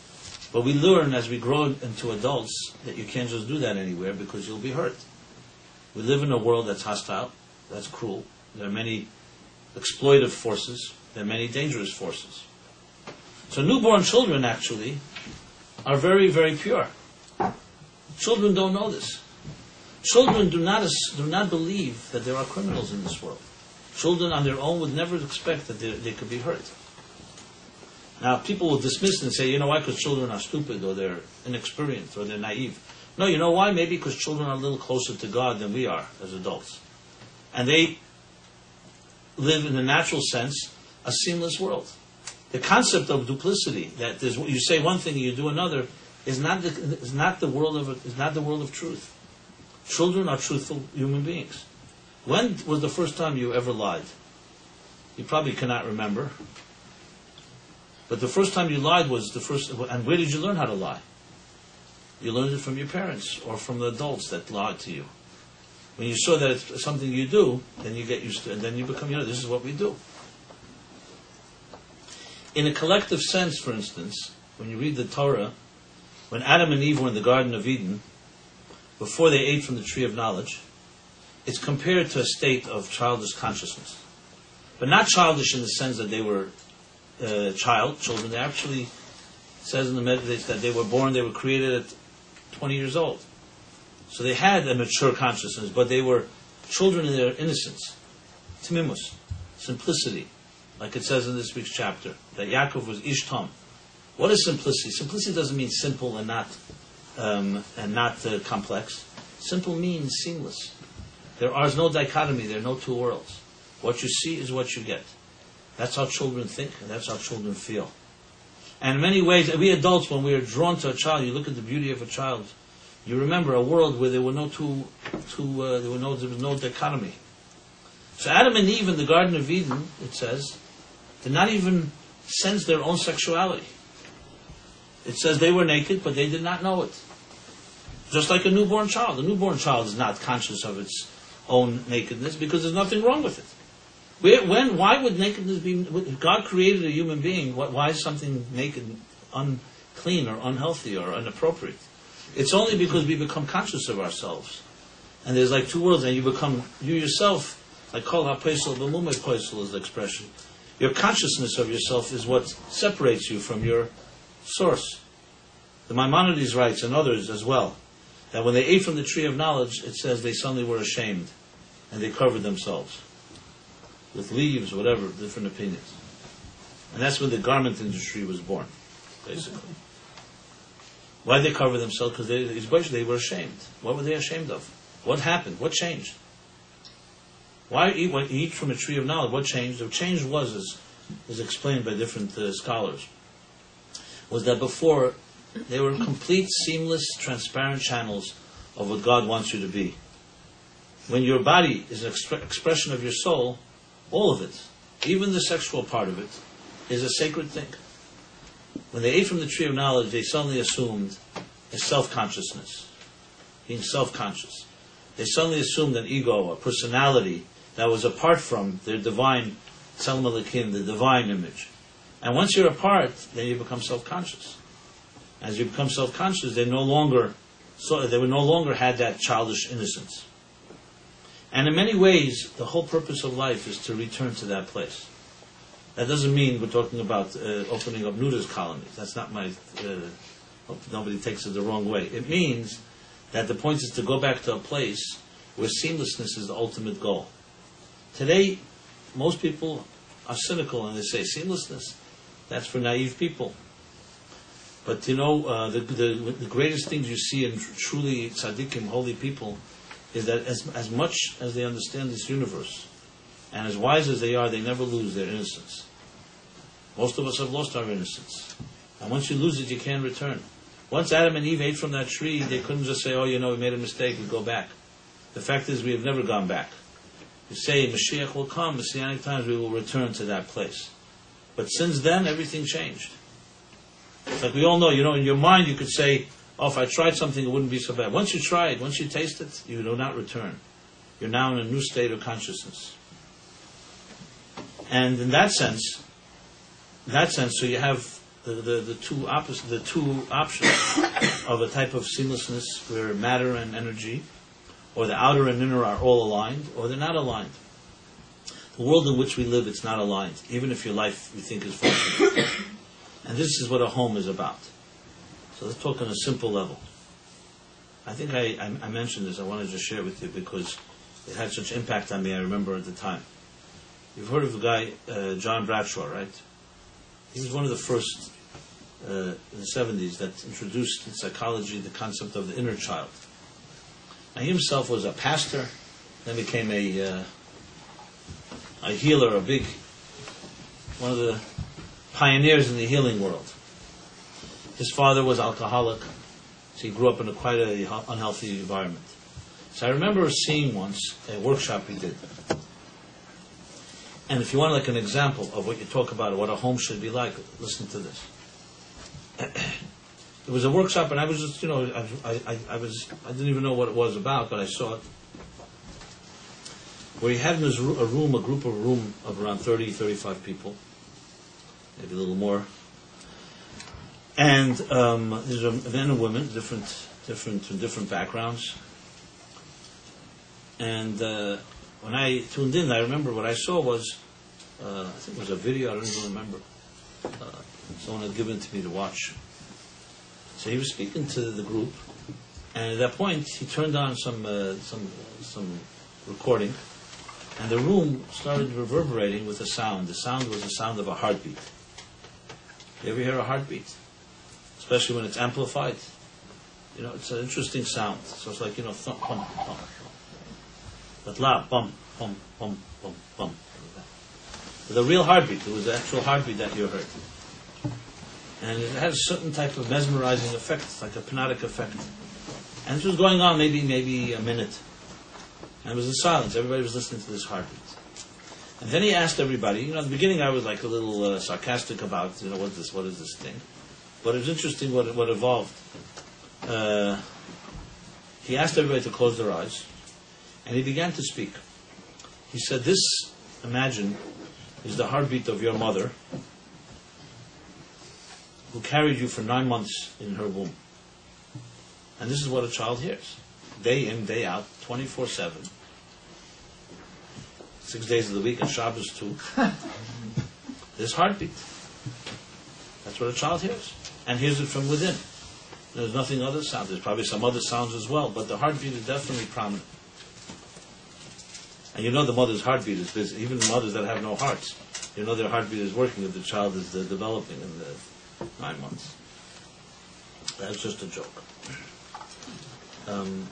But we learn as we grow into adults that you can't just do that anywhere because you'll be hurt. We live in a world that's hostile, that's cruel. There are many exploitive forces, there are many dangerous forces. So newborn children actually are very, very pure. Children don't know this. Children do not believe that there are criminals in this world. Children on their own would never expect that they could be hurt. Now, people will dismiss and say, you know why? Because children are stupid, or they're inexperienced, or they're naive. No, you know why? Maybe because children are a little closer to God than we are as adults. And they live in the natural sense a seamless world. The concept of duplicity, that you say one thing and you do another, is not the world of truth. Children are truthful human beings. When was the first time you ever lied? You probably cannot remember. But the first time you lied was the first. And where did you learn how to lie? You learned it from your parents or from the adults that lied to you. When you saw that it's something you do, then you get used to it, and then you become, this is what we do. In a collective sense, for instance, when you read the Torah, when Adam and Eve were in the Garden of Eden, before they ate from the tree of knowledge, it's compared to a state of childish consciousness. But not childish in the sense that they were children. They actually, says in the Meditation that they were created at 20 years old. So they had a mature consciousness, but they were children in their innocence, timimus, simplicity, like it says in this week's chapter, that Yaakov was ishtam. What is simplicity? Simplicity doesn't mean simple and not complex. Simple means seamless. There is no dichotomy. There are no two worlds. What you see is what you get. That's how children think, and that's how children feel. And in many ways, we adults, when we are drawn to a child, you look at the beauty of a child. You remember a world where there was no dichotomy. So Adam and Eve in the Garden of Eden, it says, did not even sense their own sexuality. It says they were naked, but they did not know it. Just like a newborn child. A newborn child is not conscious of its own nakedness because there's nothing wrong with it. Why would nakedness be... God created a human being. Why is something naked unclean or unhealthy or inappropriate? It's only because we become conscious of ourselves. And there's like two worlds, and you yourself, like Kol HaPesel B'Mumei Pesel is the expression. Your consciousness of yourself is what separates you from your source. The Maimonides writes, and others as well, that when they ate from the tree of knowledge, it says they suddenly were ashamed, and they covered themselves with leaves, whatever, different opinions. And that's when the garment industry was born, basically. Why did they cover themselves? Because they were ashamed. What were they ashamed of? What happened? What changed? Why eat from a tree of knowledge? What changed? The change was, as explained by different scholars, was that before they were complete, seamless, transparent channels of what God wants you to be. When your body is an expression of your soul, all of it, even the sexual part of it, is a sacred thing. When they ate from the tree of knowledge, they suddenly assumed a self-consciousness, being self-conscious. They suddenly assumed an ego, a personality that was apart from their divine Tzelem Elokim, the divine image. And once you're apart, then you become self-conscious. As you become self-conscious, they no longer had that childish innocence. And in many ways, the whole purpose of life is to return to that place. That doesn't mean we're talking about opening up nudist colonies. That's not my... hope nobody takes it the wrong way. It means that the point is to go back to a place where seamlessness is the ultimate goal. Today, most people are cynical and they say, seamlessness, that's for naive people. But the greatest things you see in truly tzaddikim, holy people, is that as much as they understand this universe, and as wise as they are, they never lose their innocence. Most of us have lost our innocence. And once you lose it, you can't return. Once Adam and Eve ate from that tree, they couldn't just say, we made a mistake, we go back. The fact is, we have never gone back. You say, Mashiach will come, Messianic times, we will return to that place. But since then, everything changed. It's like we all know, in your mind you could say, if I tried something, it wouldn't be so bad. Once you try it, once you taste it, you do not return. You're now in a new state of consciousness. And in that sense, so you have the two options of a type of seamlessness where matter and energy, or the outer and inner, are all aligned, or they're not aligned. The world in which we live, it's not aligned, even if your life you think is functioning. And this is what a home is about. So let's talk on a simple level. I think I mentioned this. I wanted to share it with you because it had such impact on me. I remember at the time. You've heard of the guy John Bradshaw, right? He was one of the first in the 70s that introduced in psychology the concept of the inner child. Now, he himself was a pastor, then became a healer, one of the pioneers in the healing world. His father was alcoholic, so he grew up in quite an unhealthy environment. So I remember seeing once a workshop he did. And if you want like an example of what you talk about, what a home should be like, listen to this. It was a workshop, and I was just, I didn't even know what it was about, but I saw it. Where he had in his a group of around 30, 35 people, maybe a little more. And there's men and women, different backgrounds. And when I tuned in, I remember what I saw was, I think it was a video, I don't even remember. Someone had given it to me to watch. So he was speaking to the group, and at that point he turned on some recording, and the room started reverberating with a sound. The sound was the sound of a heartbeat. You ever hear a heartbeat? Especially when it's amplified. You know, it's an interesting sound. So it's like, thump, bum, bum. But loud, bum, bum, bum, bum, bum. The real heartbeat, it was the actual heartbeat that you heard. And it had a certain type of mesmerizing effect, like a hypnotic effect. And this was going on maybe a minute. And it was in silence. Everybody was listening to this heartbeat. And then he asked everybody, at the beginning I was like a little sarcastic about, what is this thing? But it was interesting what evolved. He asked everybody to close their eyes, and he began to speak. He said, this, imagine, is the heartbeat of your mother, who carried you for 9 months in her womb. And this is what a child hears. Day in, day out, 24/7. 6 days of the week, and Shabbos too. This heartbeat. That's what a child hears. And hears it from within. There's nothing other sound. There's probably some other sounds as well, but the heartbeat is definitely prominent. And the mother's heartbeat is busy. Even mothers that have no hearts, their heartbeat is working if the child is developing in the 9 months. That's just a joke. And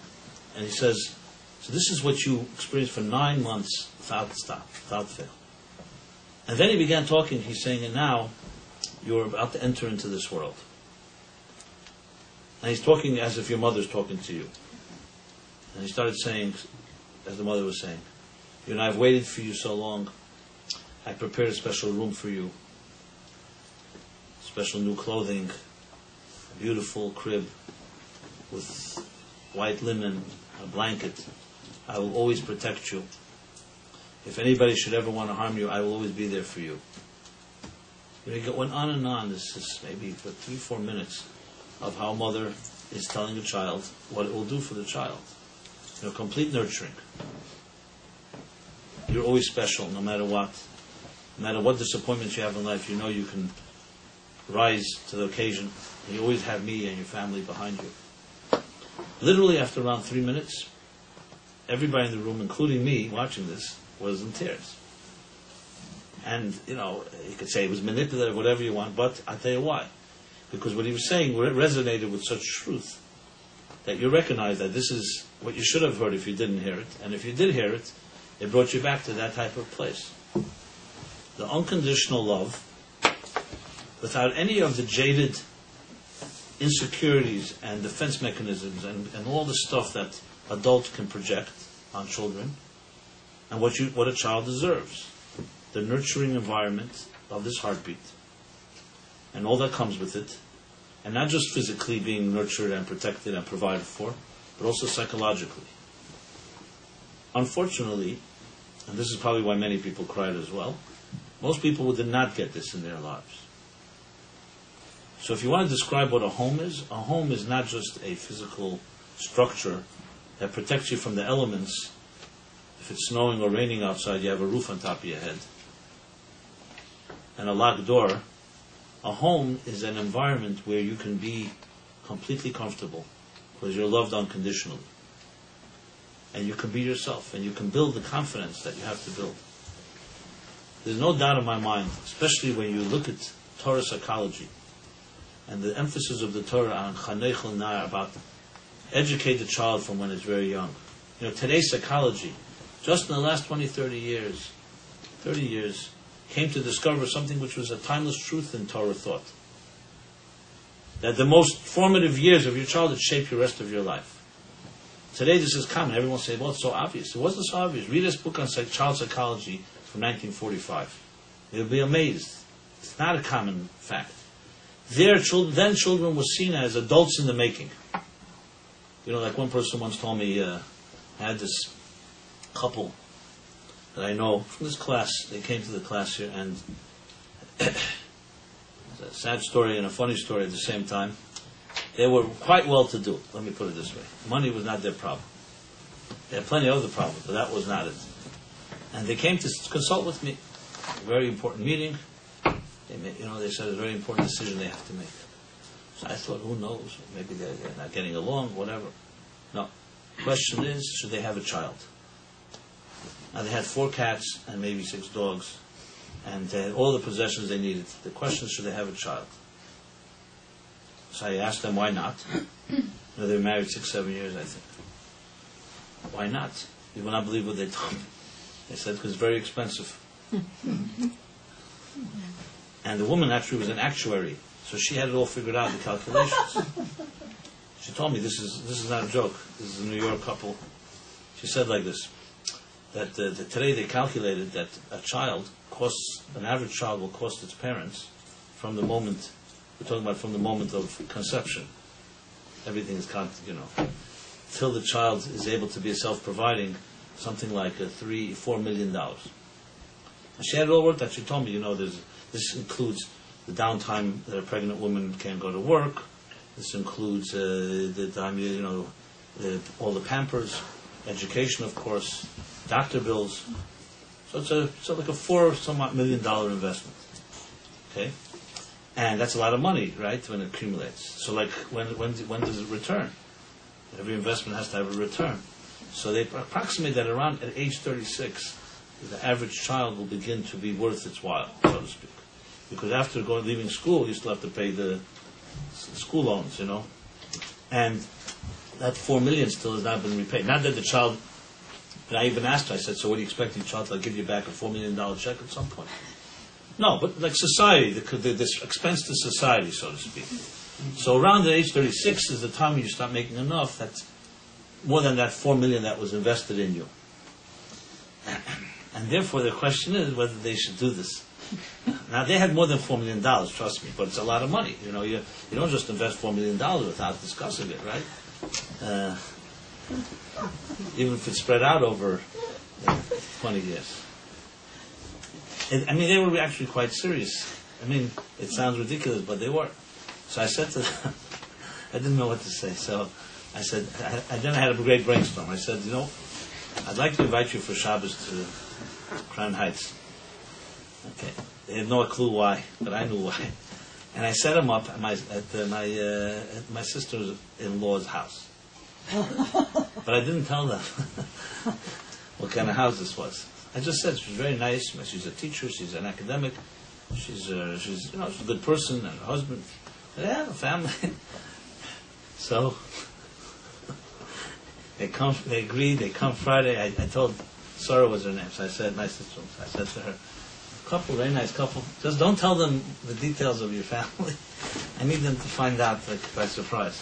he says, so this is what you experience for 9 months without stop, without fail. And then he began talking. He's saying, and now you're about to enter into this world. And he's talking as if your mother's talking to you. And he started saying, as the mother was saying, I've waited for you so long. I prepared a special room for you. Special new clothing. A beautiful crib with white linen, a blanket. I will always protect you. If anybody should ever want to harm you, I will always be there for you. It went on and on. This is maybe for 3-4 minutes of how a mother is telling a child what it will do for the child. Complete nurturing. You're always special, no matter what. No matter what disappointments you have in life, you can rise to the occasion. You always have me and your family behind you. Literally, after around 3 minutes, everybody in the room, including me watching this, was in tears. And, you could say it was manipulative, whatever you want, but I'll tell you why. Because what he was saying resonated with such truth that you recognize that this is what you should have heard if you didn't hear it. And if you did hear it, it brought you back to that type of place. The unconditional love, without any of the jaded insecurities and defense mechanisms and all the stuff that adults can project on children, and what a child deserves. The nurturing environment of this heartbeat and all that comes with it, and not just physically being nurtured and protected and provided for, but also psychologically. Unfortunately, and this is probably why many people cried as well, most people did not get this in their lives. So if you want to describe what a home is not just a physical structure that protects you from the elements. If it's snowing or raining outside, you have a roof on top of your head and a locked door. A home is an environment where you can be completely comfortable, because you're loved unconditionally. And you can be yourself, and you can build the confidence that you have to build. There's no doubt in my mind, especially when you look at Torah psychology, and the emphasis of the Torah on chanech l'nar, about educate the child from when it's very young. You know, today's psychology, just in the last 20, 30 years, came to discover something which was a timeless truth in Torah thought. That the most formative years of your childhood shape your rest of your life. Today this is common. Everyone will say, well, it's so obvious. It wasn't so obvious. Read this book on child psychology from 1945. You'll be amazed. It's not a common fact. Then children were seen as adults in the making. You know, like one person once told me, I had this couple that I know from this class. They came to the class here, and it's a sad story and a funny story at the same time. They were quite well-to-do. Let me put it this way: money was not their problem. They had plenty of other problems, but that was not it. And they came to consult with me. A very important meeting. They said it's a very important decision they have to make. So I thought, who knows? Maybe they're not getting along, whatever. No. The question is, should they have a child? Now, they had 4 cats and maybe 6 dogs, and they had all the possessions they needed. The question is, should they have a child? So I asked them, why not? They were married 6, 7 years, I think. Why not? You will not believe what they told me. They said, because it's very expensive. And the woman actually was an actuary, so she had it all figured out, the calculations. She told me, this is not a joke. This is a New York couple. She said like this, that today they calculated that an average child will cost its parents from the moment, we're talking about from the moment of conception. Everything is till the child is able to be self-providing, something like $3-4 million. And she had it all worked out. She told me, this includes the downtime that a pregnant woman can't go to work. This includes the time, all the Pampers, education, of course, doctor bills. So it's like a $4 million investment. Okay, and that's a lot of money, right? When it accumulates. So like when does it return? Every investment has to have a return. So they approximate that around at age 36, the average child will begin to be worth its while, so to speak. Because after leaving school, you still have to pay the school loans, and that $4 million still has not been repaid. Not that the child, but I even asked her, I said, so what do you expect your child to give you back a $4 million check at some point? No, but like society, this expense to society, so to speak. So around the age 36 is the time when you start making enough that's more than that $4 million that was invested in you. And therefore the question is whether they should do this. Now they had more than $4 million, trust me, but it's a lot of money. You don't just invest $4 million without discussing it, right? Even if it's spread out over 20 years. They were actually quite serious. It sounds ridiculous, but they were. So I said to them, I didn't know what to say. So I said, then I had a great brainstorm. I said, I'd like to invite you for Shabbos to Crown Heights. Okay. They had no clue why, but I knew why. And I set them up at my sister-in-law's house. But I didn't tell them what kind of house this was. I just said she was very nice. She's a teacher. She's an academic. She's a good person and a husband. Yeah, a family. So they agreed. They come Friday. I told Sarah was her name. So I said, my sister. I said to her, couple, very nice couple. Just don't tell them the details of your family. I need them to find out by surprise.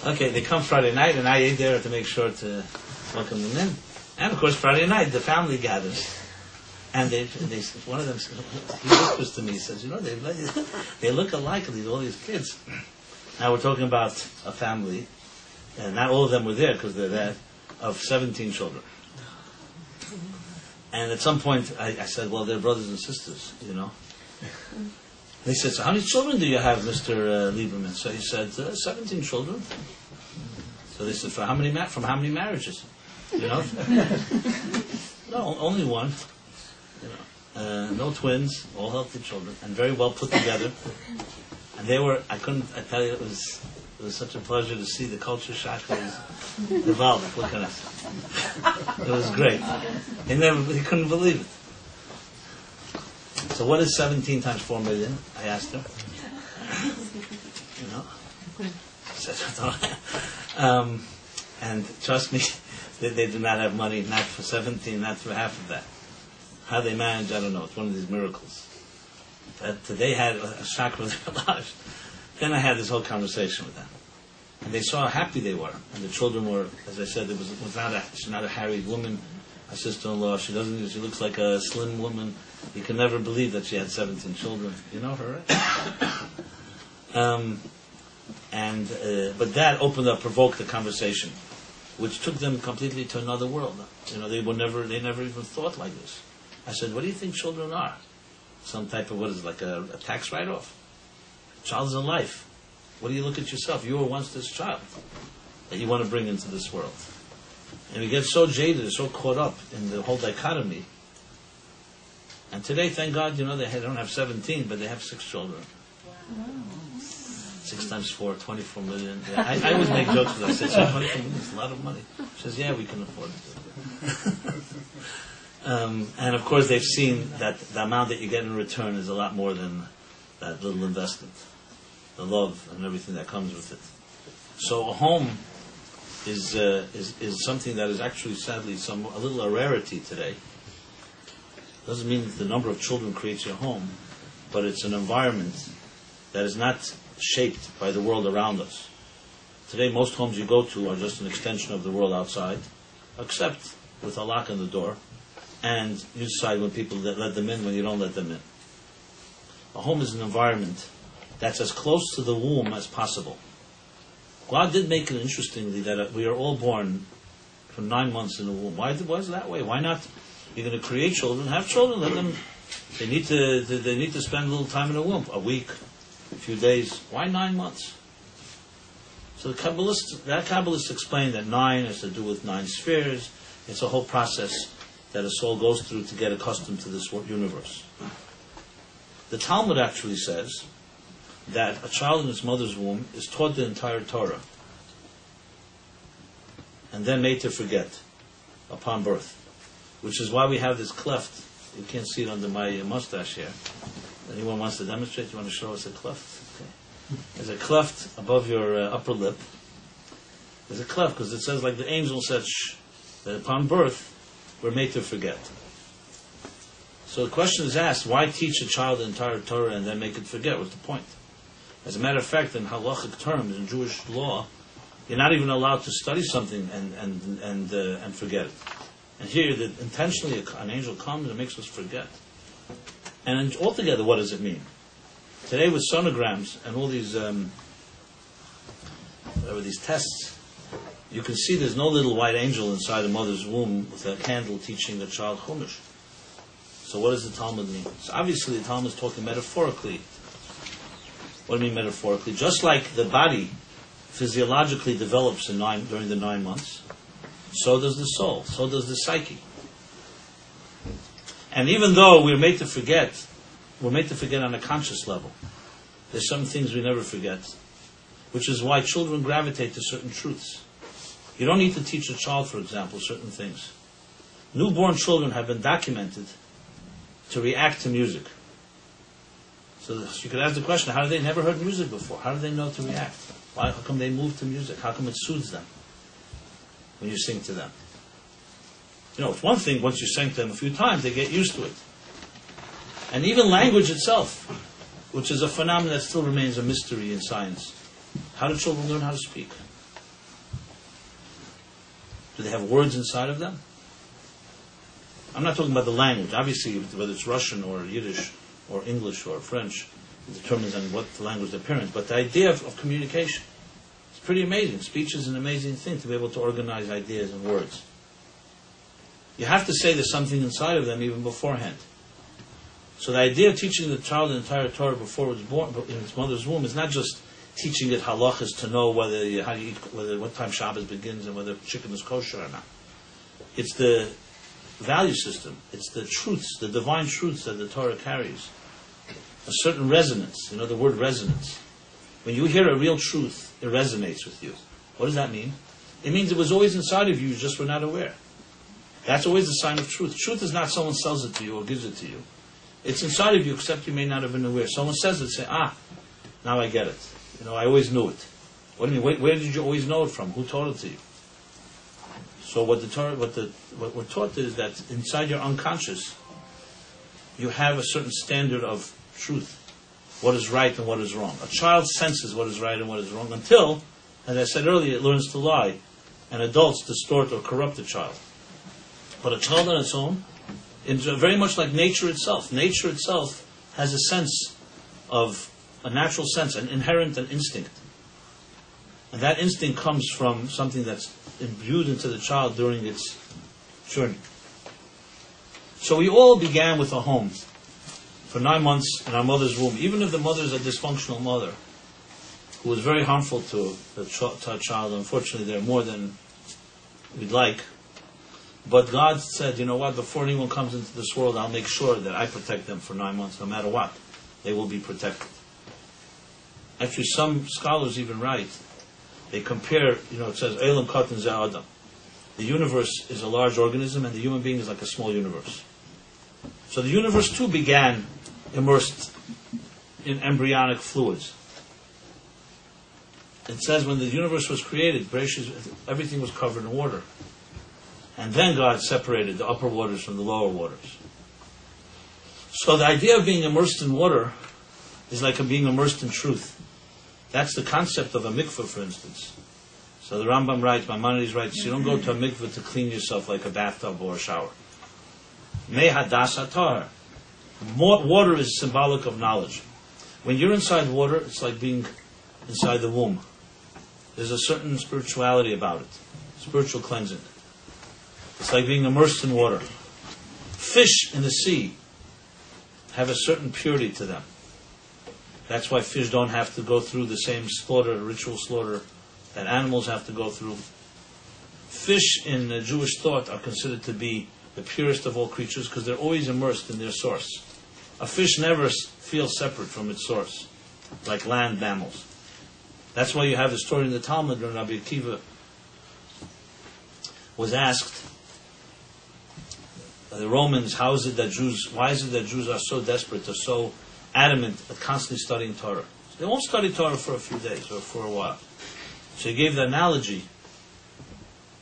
Okay, they come Friday night, and I ate there to make sure to welcome them in. And of course, Friday night the family gathers, and they one of them he whispers to me, he says, they look alike, all these kids. Now we're talking about a family, and not all of them were there because they're there, of 17 children. And at some point, I said, well, they're brothers and sisters, They said, so how many children do you have, Mr. Lieberman? So he said, 17 children. So they said, from how many marriages? No, only one. No twins, all healthy children, and very well put together. And I tell you, it was It was such a pleasure to see the culture shock that was developed. Look at us. It was great. He couldn't believe it. So what is 17 times 4 million? I asked him. You know? He said, and trust me, they do not have money, not for 17, not for half of that. How they manage, I don't know. It's one of these miracles. But they had a shock with their lives. Then I had this whole conversation with them. And they saw how happy they were. And the children were, as I said, she's not a harried woman, a sister-in-law. She looks like a slim woman. You can never believe that she had 17 children. You know her, right? But that provoked the conversation, which took them completely to another world. You know, they never even thought like this. I said, what do you think children are? Some type of, like a tax write-off? A child's a life. What do you look at yourself? You were once this child that you want to bring into this world. And we get so jaded, so caught up in the whole dichotomy. And today, thank God, they don't have 17, but they have 6 children. Wow. 6 times 4, 24 million. Yeah, I always make jokes with her. I said, 24 million is a lot of money. She says, yeah, we can afford it. And of course, they've seen that the amount that you get in return is a lot more than that little investment. The love and everything that comes with it. So a home is something that is actually, sadly, a little a rarity today. Doesn't mean that the number of children creates your home, but it's an environment that is not shaped by the world around us. Today, most homes you go to are just an extension of the world outside, except with a lock on the door, and you decide when people let them in, when you don't let them in. A home is an environment that's as close to the womb as possible. God did make it interestingly that we are all born from 9 months in the womb. Why is it that way? Why not? You're going to create children, have children, let them. They need to spend a little time in the womb, a week, a few days. Why 9 months? So the Kabbalists explain that 9 has to do with 9 spheres. It's a whole process that a soul goes through to get accustomed to this universe. The Talmud actually says that a child in its mother's womb is taught the entire Torah and then made to forget upon birth, which is why we have this cleft. You can't see it under my mustache here. Anyone wants to demonstrate? You want to show us a cleft? Okay. There's a cleft above your upper lip. There's a cleft because it says, like the angel said, that upon birth we're made to forget. So the question is asked, why teach a child the entire Torah and then make it forget? What's the point? As a matter of fact, in halachic terms, in Jewish law, you're not even allowed to study something and forget it. And here, intentionally, an angel comes and makes us forget. And altogether, what does it mean? Today, with sonograms and all these tests, you can see there's no little white angel inside a mother's womb with a candle teaching the child Chumash. So what does the Talmud mean? So obviously, the Talmud is talking metaphorically. What do you mean metaphorically? Just like the body physiologically develops during the 9 months, so does the soul, so does the psyche. And even though we're made to forget on a conscious level. There's some things we never forget, which is why children gravitate to certain truths. You don't need to teach a child, for example, certain things. Newborn children have been documented to react to music. So you could ask the question, how do they never heard music before? How do they know to react? How come they move to music? How come it soothes them when you sing to them? It's one thing, once you sing to them a few times, they get used to it. And even language itself, which is a phenomenon that still remains a mystery in science. How do children learn how to speak? Do they have words inside of them? I'm not talking about the language. Obviously, whether it's Russian or Yiddish or English or French, it determines on what the language they're parents. But the idea of communication, it's pretty amazing. Speech is an amazing thing to be able to organize ideas and words. You have to say there's something inside of them even beforehand. So the idea of teaching the child the entire Torah before it was born in its mother's womb is not just teaching it halachas to know what time Shabbos begins and whether chicken is kosher or not. It's the value system. It's the truths, the divine truths that the Torah carries. A certain resonance. The word resonance. When you hear a real truth, it resonates with you. What does that mean? It means it was always inside of you, you just were not aware. That's always a sign of truth. Truth is not someone sells it to you or gives it to you. It's inside of you, except you may not have been aware. Someone says it, say, now I get it. I always knew it. What do you mean? Where did you always know it from? Who taught it to you? So what we're taught is that inside your unconscious, you have a certain standard of truth, what is right and what is wrong. A child senses what is right and what is wrong until, as I said earlier, it learns to lie, and adults distort or corrupt the child. But a child on its own, is very much like nature itself. Nature itself has a sense of, a natural sense, an inherent instinct. And that instinct comes from something that's imbued into the child during its journey. So we all began with a home for 9 months in our mother's womb. Even if the mother is a dysfunctional mother who was very harmful to a child, unfortunately there are more than we'd like. But God said, you know what, before anyone comes into this world, I'll make sure that I protect them for 9 months, no matter what. They will be protected. Actually, some scholars even write, they compare, it says, Elam Katan Ze Adam. The universe is a large organism, and the human being is like a small universe. So the universe too began immersed in embryonic fluids. It says when the universe was created, everything was covered in water. And then God separated the upper waters from the lower waters. So the idea of being immersed in water is like being immersed in truth. That's the concept of a mikveh, for instance. So the Rambam writes, Maimonides writes, you don't go to a mikveh to clean yourself like a bathtub or a shower. Me hadas hatar. Water is symbolic of knowledge. When you're inside water, it's like being inside the womb. There's a certain spirituality about it, spiritual cleansing. It's like being immersed in water. Fish in the sea have a certain purity to them. That's why fish don't have to go through the same ritual slaughter that animals have to go through. Fish in Jewish thought are considered to be the purest of all creatures because they're always immersed in their source. A fish never feels separate from its source, like land mammals. That's why you have the story in the Talmud when Rabbi Akiva was asked, the Romans, why is it that Jews are so desperate, are so adamant at constantly studying Torah? They won't study Torah for a few days or for a while. So he gave the analogy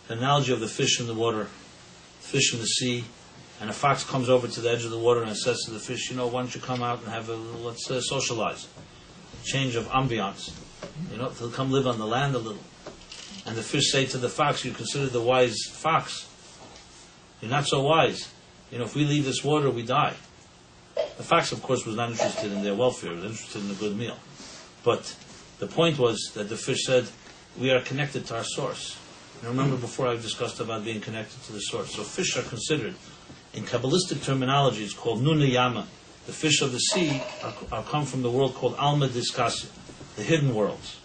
of the fish in the water, fish in the sea, and a fox comes over to the edge of the water and says to the fish, why don't you come out and let's socialize, change of ambiance, to come live on the land a little. And the fish say to the fox, you consider the wise fox. You're not so wise. If we leave this water, we die. The fox, of course, was not interested in their welfare. He was interested in a good meal. But the point was that the fish said, we are connected to our source. And remember before I discussed about being connected to the source. So fish are considered, in Kabbalistic terminology, it's called Nuna Yama. The fish of the sea are come from the world called Alma Diskasi, the hidden worlds,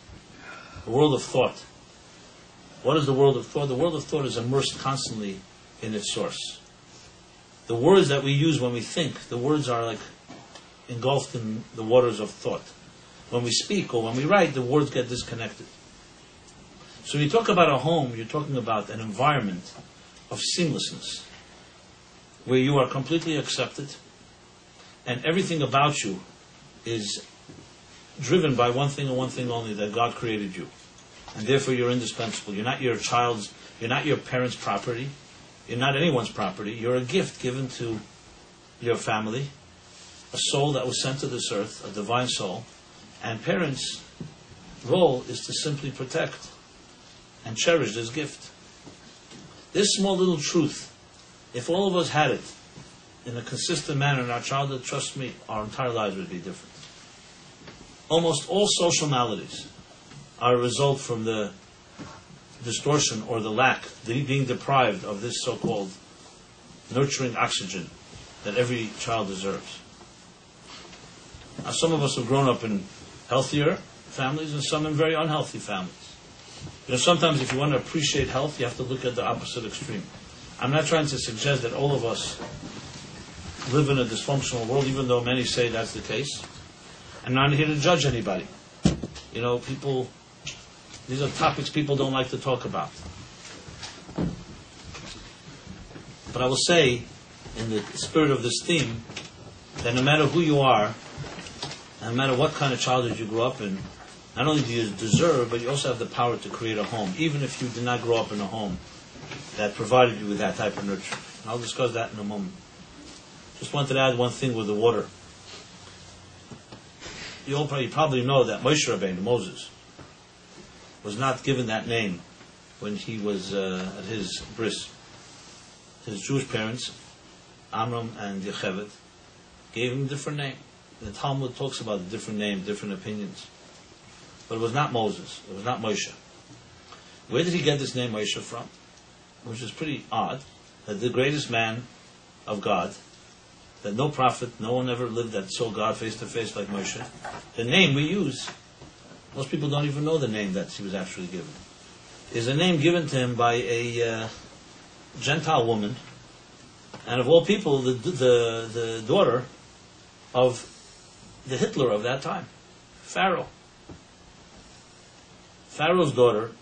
the world of thought. What is the world of thought? The world of thought is immersed constantly in its source. The words that we use when we think, the words are like engulfed in the waters of thought. When we speak or when we write, the words get disconnected. So when you talk about a home, you're talking about an environment of seamlessness, where you are completely accepted, and everything about you is driven by one thing and one thing only, that God created you. And therefore you're indispensable. You're not your parents' property. You're not anyone's property. You're a gift given to your family, a soul that was sent to this earth, a divine soul. And parents' role is to simply protect and cherish this gift. This small little truth, if all of us had it in a consistent manner in our childhood, trust me, our entire lives would be different. Almost all social maladies are a result from the distortion or the lack, being deprived of this so-called nurturing oxygen that every child deserves. Now, some of us have grown up in healthier families and some in very unhealthy families. Sometimes if you want to appreciate health, you have to look at the opposite extreme. I'm not trying to suggest that all of us live in a dysfunctional world, even though many say that's the case. I'm not here to judge anybody. People, these are topics people don't like to talk about. But I will say, in the spirit of this theme, that no matter who you are, and no matter what kind of childhood you grew up in, not only do you deserve, but you also have the power to create a home, even if you did not grow up in a home that provided you with that type of nurture. And I'll discuss that in a moment. Just wanted to add one thing with the water. You probably know that Moshe Rabbeinu, Moses, was not given that name when he was at his bris. His Jewish parents, Amram and Yocheved, gave him a different name. The Talmud talks about a different name, different opinions. But it was not Moses. It was not Moshe. Where did he get this name Moshe from? Which is pretty odd, that the greatest man of God, that no prophet, no one ever lived that saw God face to face like Moshe. The name we use, most people don't even know the name that he was actually given. Is a name given to him by a Gentile woman, and of all people, the daughter of the Hitler of that time, Pharaoh. Pharaoh's daughter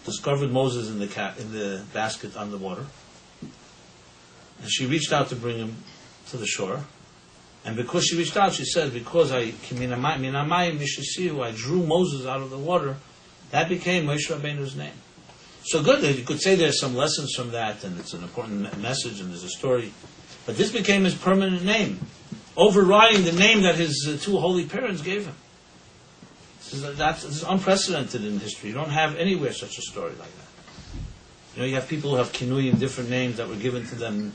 discovered Moses in the basket on the water, and she reached out to bring him to the shore. And because she reached out, she said, because I drew Moses out of the water, that became Moshe Rabbeinu's name. So good that you could say there's some lessons from that, and it's an important message, and there's a story. But this became his permanent name, overriding the name that his two holy parents gave him. This is unprecedented in history. You don't have anywhere such a story like that. You have people who have kinuyim, different names that were given to them,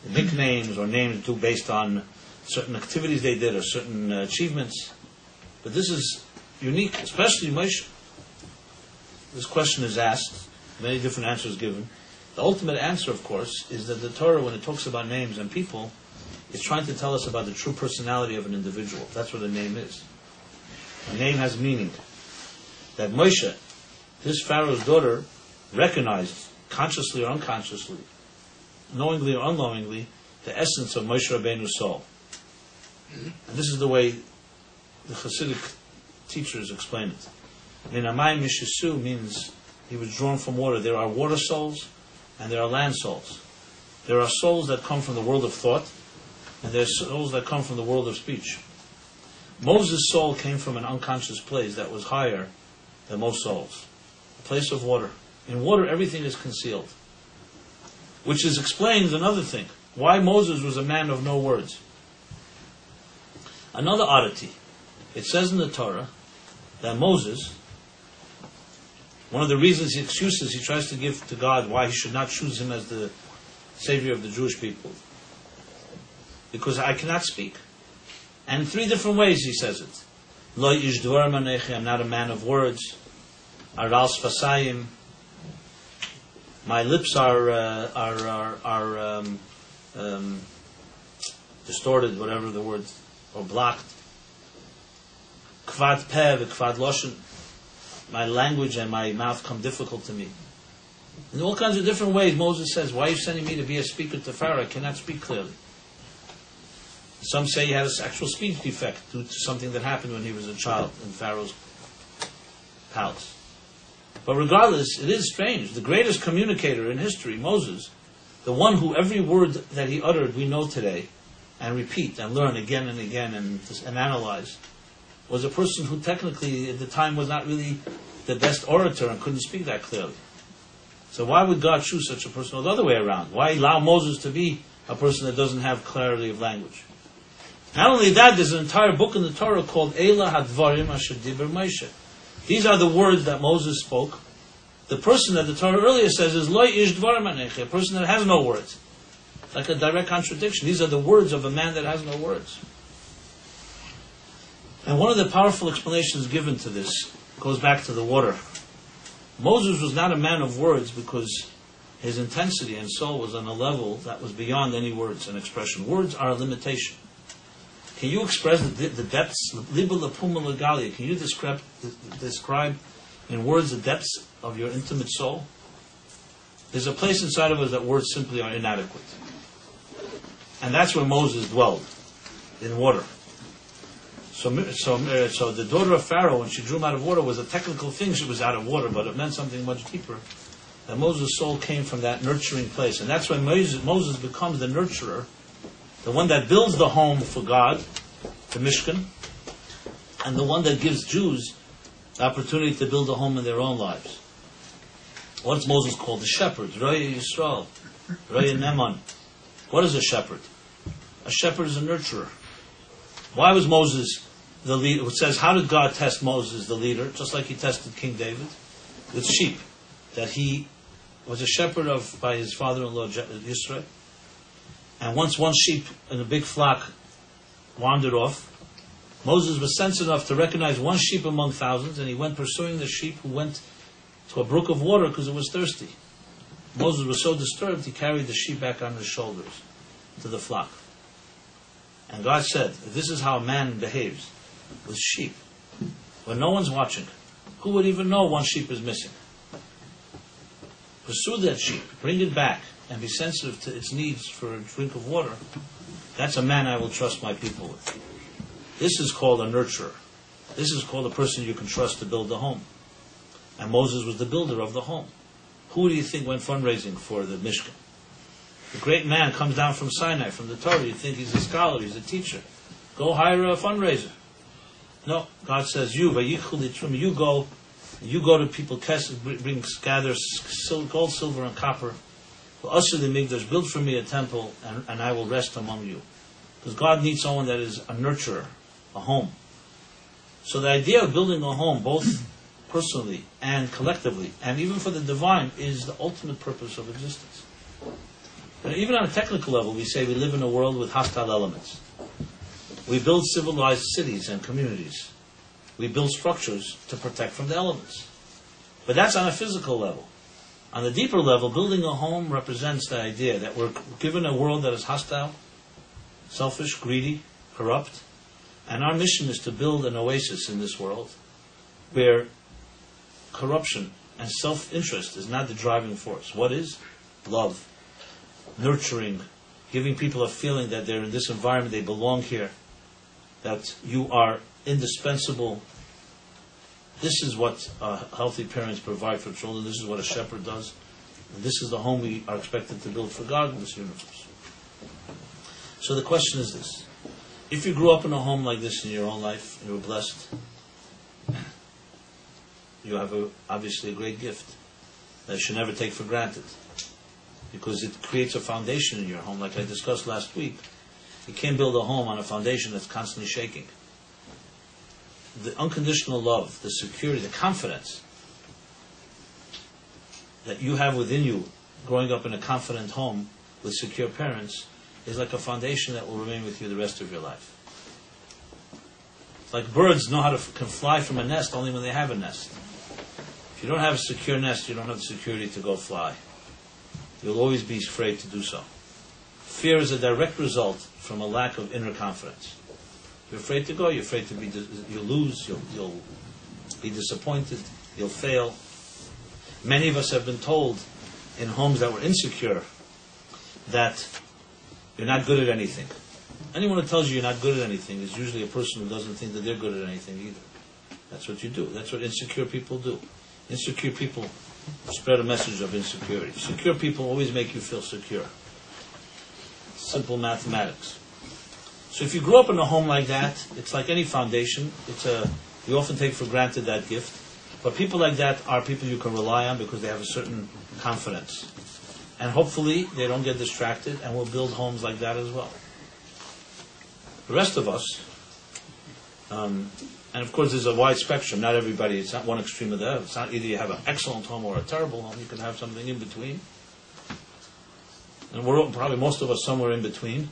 nicknames or names based on certain activities they did or certain achievements. But this is unique, especially Moshe. This question is asked, many different answers given. The ultimate answer, of course, is that the Torah, when it talks about names and people, is trying to tell us about the true personality of an individual. That's what a name is. A name has meaning. That Moshe, his Pharaoh's daughter, recognized, consciously or unconsciously, knowingly or unknowingly, the essence of Moshe Rabbeinu's soul. And this is the way the Hasidic teachers explain it. Minamayim Mishisu means he was drawn from water. There are water souls and there are land souls. There are souls that come from the world of thought, and there are souls that come from the world of speech. Moses' soul came from an unconscious place that was higher than most souls, a place of water. In water, everything is concealed, which explains another thing, why Moses was a man of no words. Another oddity, it says in the Torah that Moses, one of the excuses he tries to give to God why he should not choose him as the savior of the Jewish people, because I cannot speak. And in three different ways he says it. Lo ish dvarim anechi, I'm not a man of words. Aral sfasayim, my lips are distorted, whatever the word, or blocked. Kvad peh v'kvad loshen, my language and my mouth come difficult to me. In all kinds of different ways, Moses says, why are you sending me to be a speaker to Pharaoh? I cannot speak clearly. Some say he had a actual speech defect due to something that happened when he was a child in Pharaoh's palace. But regardless, it is strange. The greatest communicator in history, Moses, the one who every word that he uttered we know today, and repeat and learn again and again and analyze, was a person who technically at the time was not really the best orator and couldn't speak that clearly. So why would God choose such a person, or the other way around? Why allow Moses to be a person that doesn't have clarity of language? Not only that, there's an entire book in the Torah called Eila Hadvarim Asher Diber Moshe. These are the words that Moses spoke. The person that the Torah earlier says is Lo Ish Dvarim Anechi, a person that has no words. Like a direct contradiction. These are the words of a man that has no words. And one of the powerful explanations given to this goes back to the water. Moses was not a man of words because his intensity and soul was on a level that was beyond any words and expression. Words are a limitation. Can you express the depths? Can you describe in words the depths of your intimate soul? There's a place inside of us that words simply are inadequate. And that's where Moses dwelled, in water. So the daughter of Pharaoh, when she drew him out of water, was a technical thing. She was out of water, but it meant something much deeper. That Moses' soul came from that nurturing place. And that's when Moses becomes the nurturer, the one that builds the home for God, the Mishkan, and the one that gives Jews the opportunity to build a home in their own lives. What's Moses called? The shepherd. Roya Yisrael. Roya Neman. What is a shepherd? A shepherd is a nurturer. Why was Moses the leader? It says, how did God test Moses, the leader? Just like he tested King David with sheep. That he was a shepherd by his father-in-law Yisrael. And once one sheep in a big flock wandered off, Moses was sensitive enough to recognize one sheep among thousands, and he went pursuing the sheep who went to a brook of water because it was thirsty. Moses was so disturbed, he carried the sheep back on his shoulders to the flock. And God said, if this is how a man behaves with sheep, when no one's watching, who would even know one sheep is missing? Pursue that sheep, bring it back, and be sensitive to its needs for a drink of water. That's a man I will trust my people with. This is called a nurturer. This is called a person you can trust to build the home. And Moses was the builder of the home. Who do you think went fundraising for the Mishkan? The great man comes down from Sinai, from the Torah. You think he's a scholar, he's a teacher. Go hire a fundraiser. No, God says, you go to people, gather gold, silver, and copper. Build for me a temple, and I will rest among you. Because God needs someone that is a nurturer, a home. So the idea of building a home, both personally and collectively, and even for the divine, is the ultimate purpose of existence. But even on a technical level, we say we live in a world with hostile elements. We build civilized cities and communities. We build structures to protect from the elements. But that's on a physical level. On the deeper level, building a home represents the idea that we're given a world that is hostile, selfish, greedy, corrupt, and our mission is to build an oasis in this world where corruption and self-interest is not the driving force. What is? Love, nurturing, giving people a feeling that they're in this environment, they belong here, that you are indispensable. This is what healthy parents provide for children. This is what a shepherd does. And this is the home we are expected to build for God in this universe. So the question is this. If you grew up in a home like this in your own life, and you were blessed, you have obviously a great gift that you should never take for granted, because it creates a foundation in your home. Like I discussed last week, you can't build a home on a foundation that's constantly shaking. The unconditional love, the security, the confidence that you have within you growing up in a confident home with secure parents is like a foundation that will remain with you the rest of your life. It's like birds know can fly from a nest only when they have a nest. If you don't have a secure nest, you don't have the security to go fly. You'll always be afraid to do so. Fear is a direct result from a lack of inner confidence. You're afraid to go, you're afraid to you'll lose, you'll be disappointed, you'll fail. Many of us have been told in homes that were insecure that you're not good at anything. Anyone who tells you you're not good at anything is usually a person who doesn't think that they're good at anything either. That's what you do. That's what insecure people do. Insecure people spread a message of insecurity. Secure people always make you feel secure. Simple mathematics. So if you grew up in a home like that, it's like any foundation. You often take for granted that gift. But people like that are people you can rely on because they have a certain confidence. And hopefully they don't get distracted, and we'll build homes like that as well. The rest of us, and of course there's a wide spectrum. Not everybody, it's not one extreme of the other. It's not either you have an excellent home or a terrible home. You can have something in between. And we're probably most of us somewhere in between.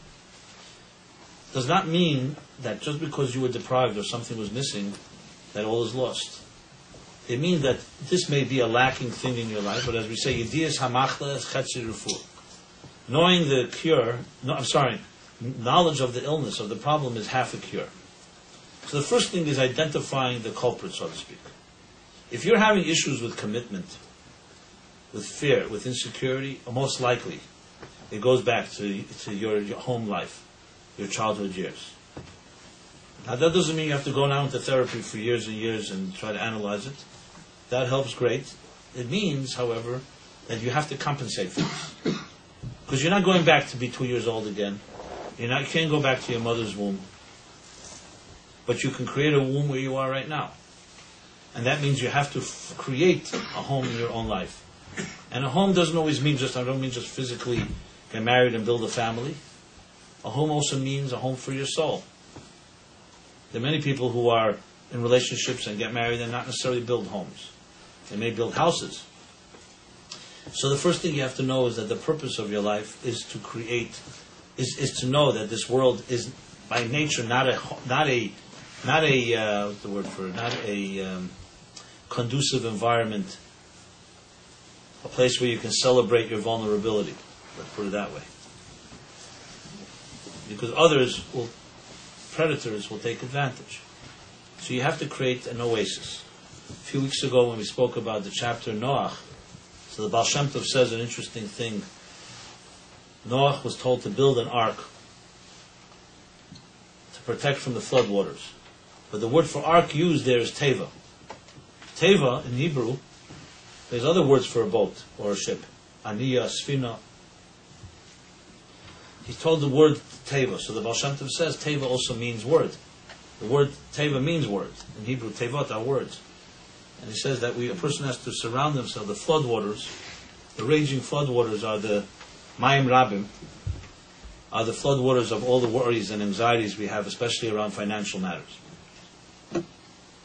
Does not mean that just because you were deprived or something was missing, that all is lost. It means that this may be a lacking thing in your life, but as we say, Yediyas hamachla es chetzi refuah. Knowing the cure, knowledge of the illness, of the problem is half a cure. So the first thing is identifying the culprit, so to speak. If you're having issues with commitment, with fear, with insecurity, most likely it goes back to your home life, your childhood years. Now that doesn't mean you have to go now into therapy for years and years and try to analyze it. That helps great. It means, however, that you have to compensate for this. Because you're not going back to be 2 years old again. You can't go back to your mother's womb. But you can create a womb where you are right now. And that means you have to create a home in your own life. And a home doesn't always mean I don't mean just physically get married and build a family. A home also means a home for your soul. There are many people who are in relationships and get married and not necessarily build homes. They may build houses. So the first thing you have to know is that the purpose of your life is to create, is to know that this world is by nature not a conducive environment, a place where you can celebrate your vulnerability. Let's put it that way. Because predators will take advantage. So you have to create an oasis. A few weeks ago when we spoke about the chapter Noach, so the Baal Shem Tov says an interesting thing. Noach was told to build an ark to protect from the floodwaters. But the word for ark used there is teva. Teva in Hebrew, there's other words for a boat or a ship. Aniyah, sfina. He's told the word teva. So the Baal Shem Tov says teva also means word. The word teva means word. In Hebrew, tevot are words. And he says that a person has to surround themselves. The floodwaters, the raging floodwaters are the Mayim Rabim, are the floodwaters of all the worries and anxieties we have, especially around financial matters.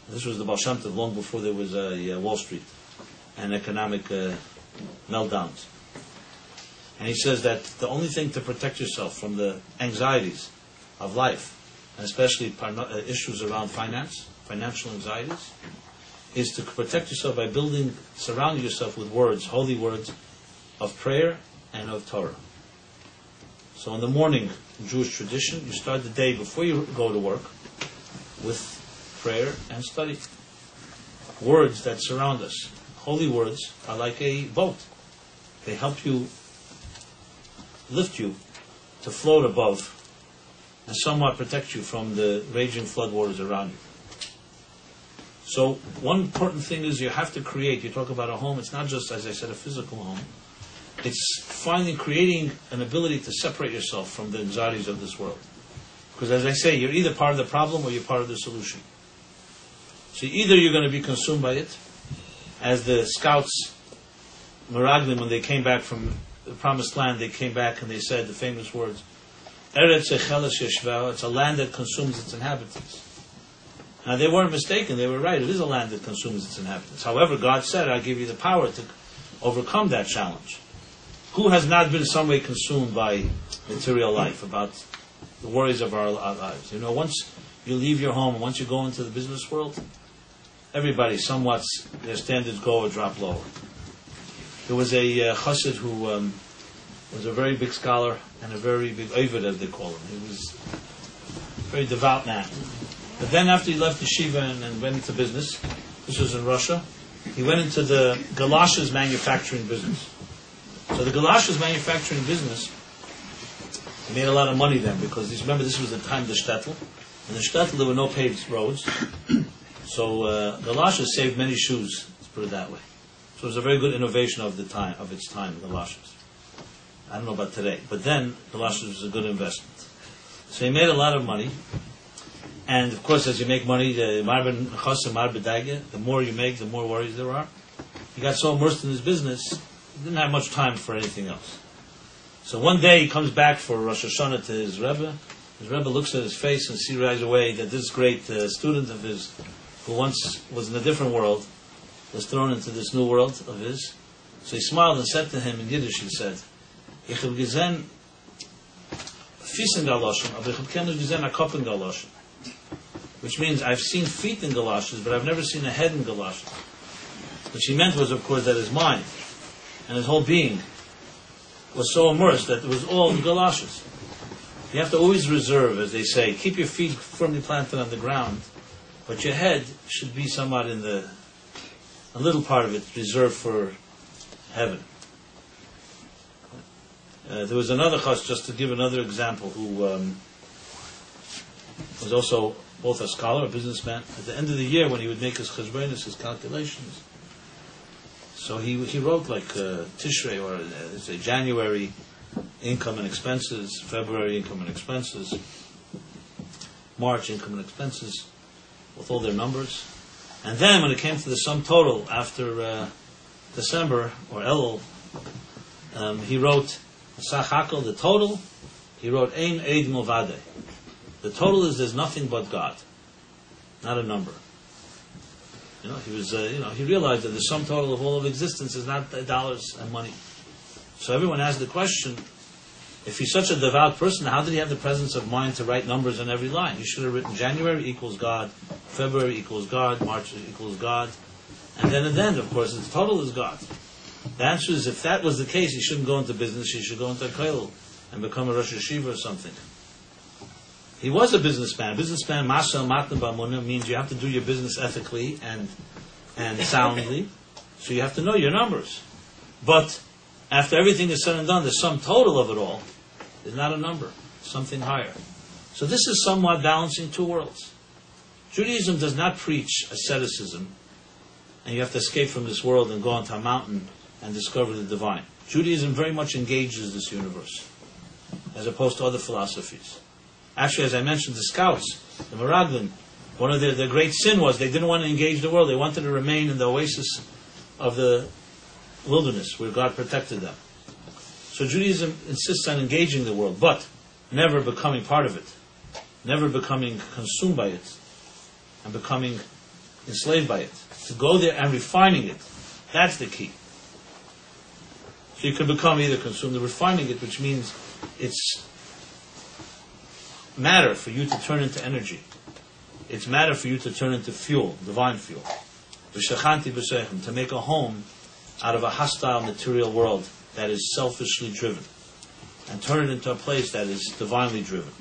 This was the Baal Shem Tov long before there was Wall Street and economic meltdowns. And he says that the only thing to protect yourself from the anxieties of life, and especially issues around financial anxieties, is to protect yourself by surrounding yourself with words, holy words of prayer and of Torah. So in the morning, in Jewish tradition, you start the day before you go to work with prayer and study. Words that surround us. Holy words are like a boat. They help you, lift you to float above and somewhat protect you from the raging floodwaters around you. So one important thing is you have to create. You talk about a home. It's not just, as I said, a physical home. It's finally creating an ability to separate yourself from the anxieties of this world. Because as I say, you're either part of the problem or you're part of the solution. So either you're going to be consumed by it, as the scouts, Meraglim, when they came back from the promised land, they came back and they said the famous words, Eretz Echeles Yeshva, it's a land that consumes its inhabitants. Now they weren't mistaken, they were right, it is a land that consumes its inhabitants. However, God said, I'll give you the power to overcome that challenge. Who has not been in some way consumed by material life, about the worries of our lives? You know, once you leave your home, once you go into the business world, everybody somewhat, their standards go or drop lower. There was a chassid who was a very big scholar and a very big ovid, as they call him. He was a very devout man. But then after he left yeshiva and went into business, this was in Russia, he went into the galoshes manufacturing business. So the galoshes manufacturing business, he made a lot of money then, because remember this was the time of the shtetl. In the shtetl there were no paved roads. So galoshes saved many shoes, let's put it that way. So it was a very good innovation of its time, galoshes. I don't know about today, but then galoshes was a good investment. So he made a lot of money. And of course, as you make money, the more you make, the more worries there are. He got so immersed in his business, he didn't have much time for anything else. So one day he comes back for Rosh Hashanah to his Rebbe. His Rebbe looks at his face and sees right away that this great student of his, who once was in a different world, was thrown into this new world of his. So he smiled and said to him in Yiddish, he said, Ich habe gesehen Füßen Galoschen, aber ich habe keine gesehen a Kopf in Galoschen. Which means I've seen feet in galoshes, but I've never seen a head in galoshes. What she meant was, of course, that his mind and his whole being was so immersed that it was all in galoshes. You have to always reserve, as they say, keep your feet firmly planted on the ground, but your head should be somewhat in a little part of it reserved for heaven. There was another chas, just to give another example, who was also both a scholar, a businessman. At the end of the year, when he would make his cheshbonos, his calculations, so he wrote like Tishrei, or say January income and expenses, February income and expenses, March income and expenses, with all their numbers. And then when it came to the sum total after December, or Elul, he wrote Sachakol, the total. He wrote Ein Eid Movade. The total is there's nothing but God, not a number. He was, he realized that the sum total of all of existence is not dollars and money. So everyone asked the question: if he's such a devout person, how did he have the presence of mind to write numbers on every line? He should have written January equals God, February equals God, March equals God, and then, of course, the total is God. The answer is, if that was the case, he shouldn't go into business. He should go into a kollel and become a Rosh Yeshiva or something. He was a businessman. A businessman, Masel Matn B'Amunah, means you have to do your business ethically and soundly. So you have to know your numbers. But after everything is said and done, the sum total of it all is not a number, something higher. So this is somewhat balancing two worlds. Judaism does not preach asceticism, and you have to escape from this world and go onto a mountain and discover the divine. Judaism very much engages this universe, as opposed to other philosophies. Actually, as I mentioned, the scouts, the Meraglim, one of their great sin was they didn't want to engage the world. They wanted to remain in the oasis of the wilderness where God protected them. So Judaism insists on engaging the world, but never becoming part of it, never becoming consumed by it, and becoming enslaved by it. To go there and refining it, that's the key. So you can become either consumed or refining it, which means it's matter for you to turn into energy. It's matter for you to turn into fuel, divine fuel. To make a home out of a hostile material world that is selfishly driven, and turn it into a place that is divinely driven.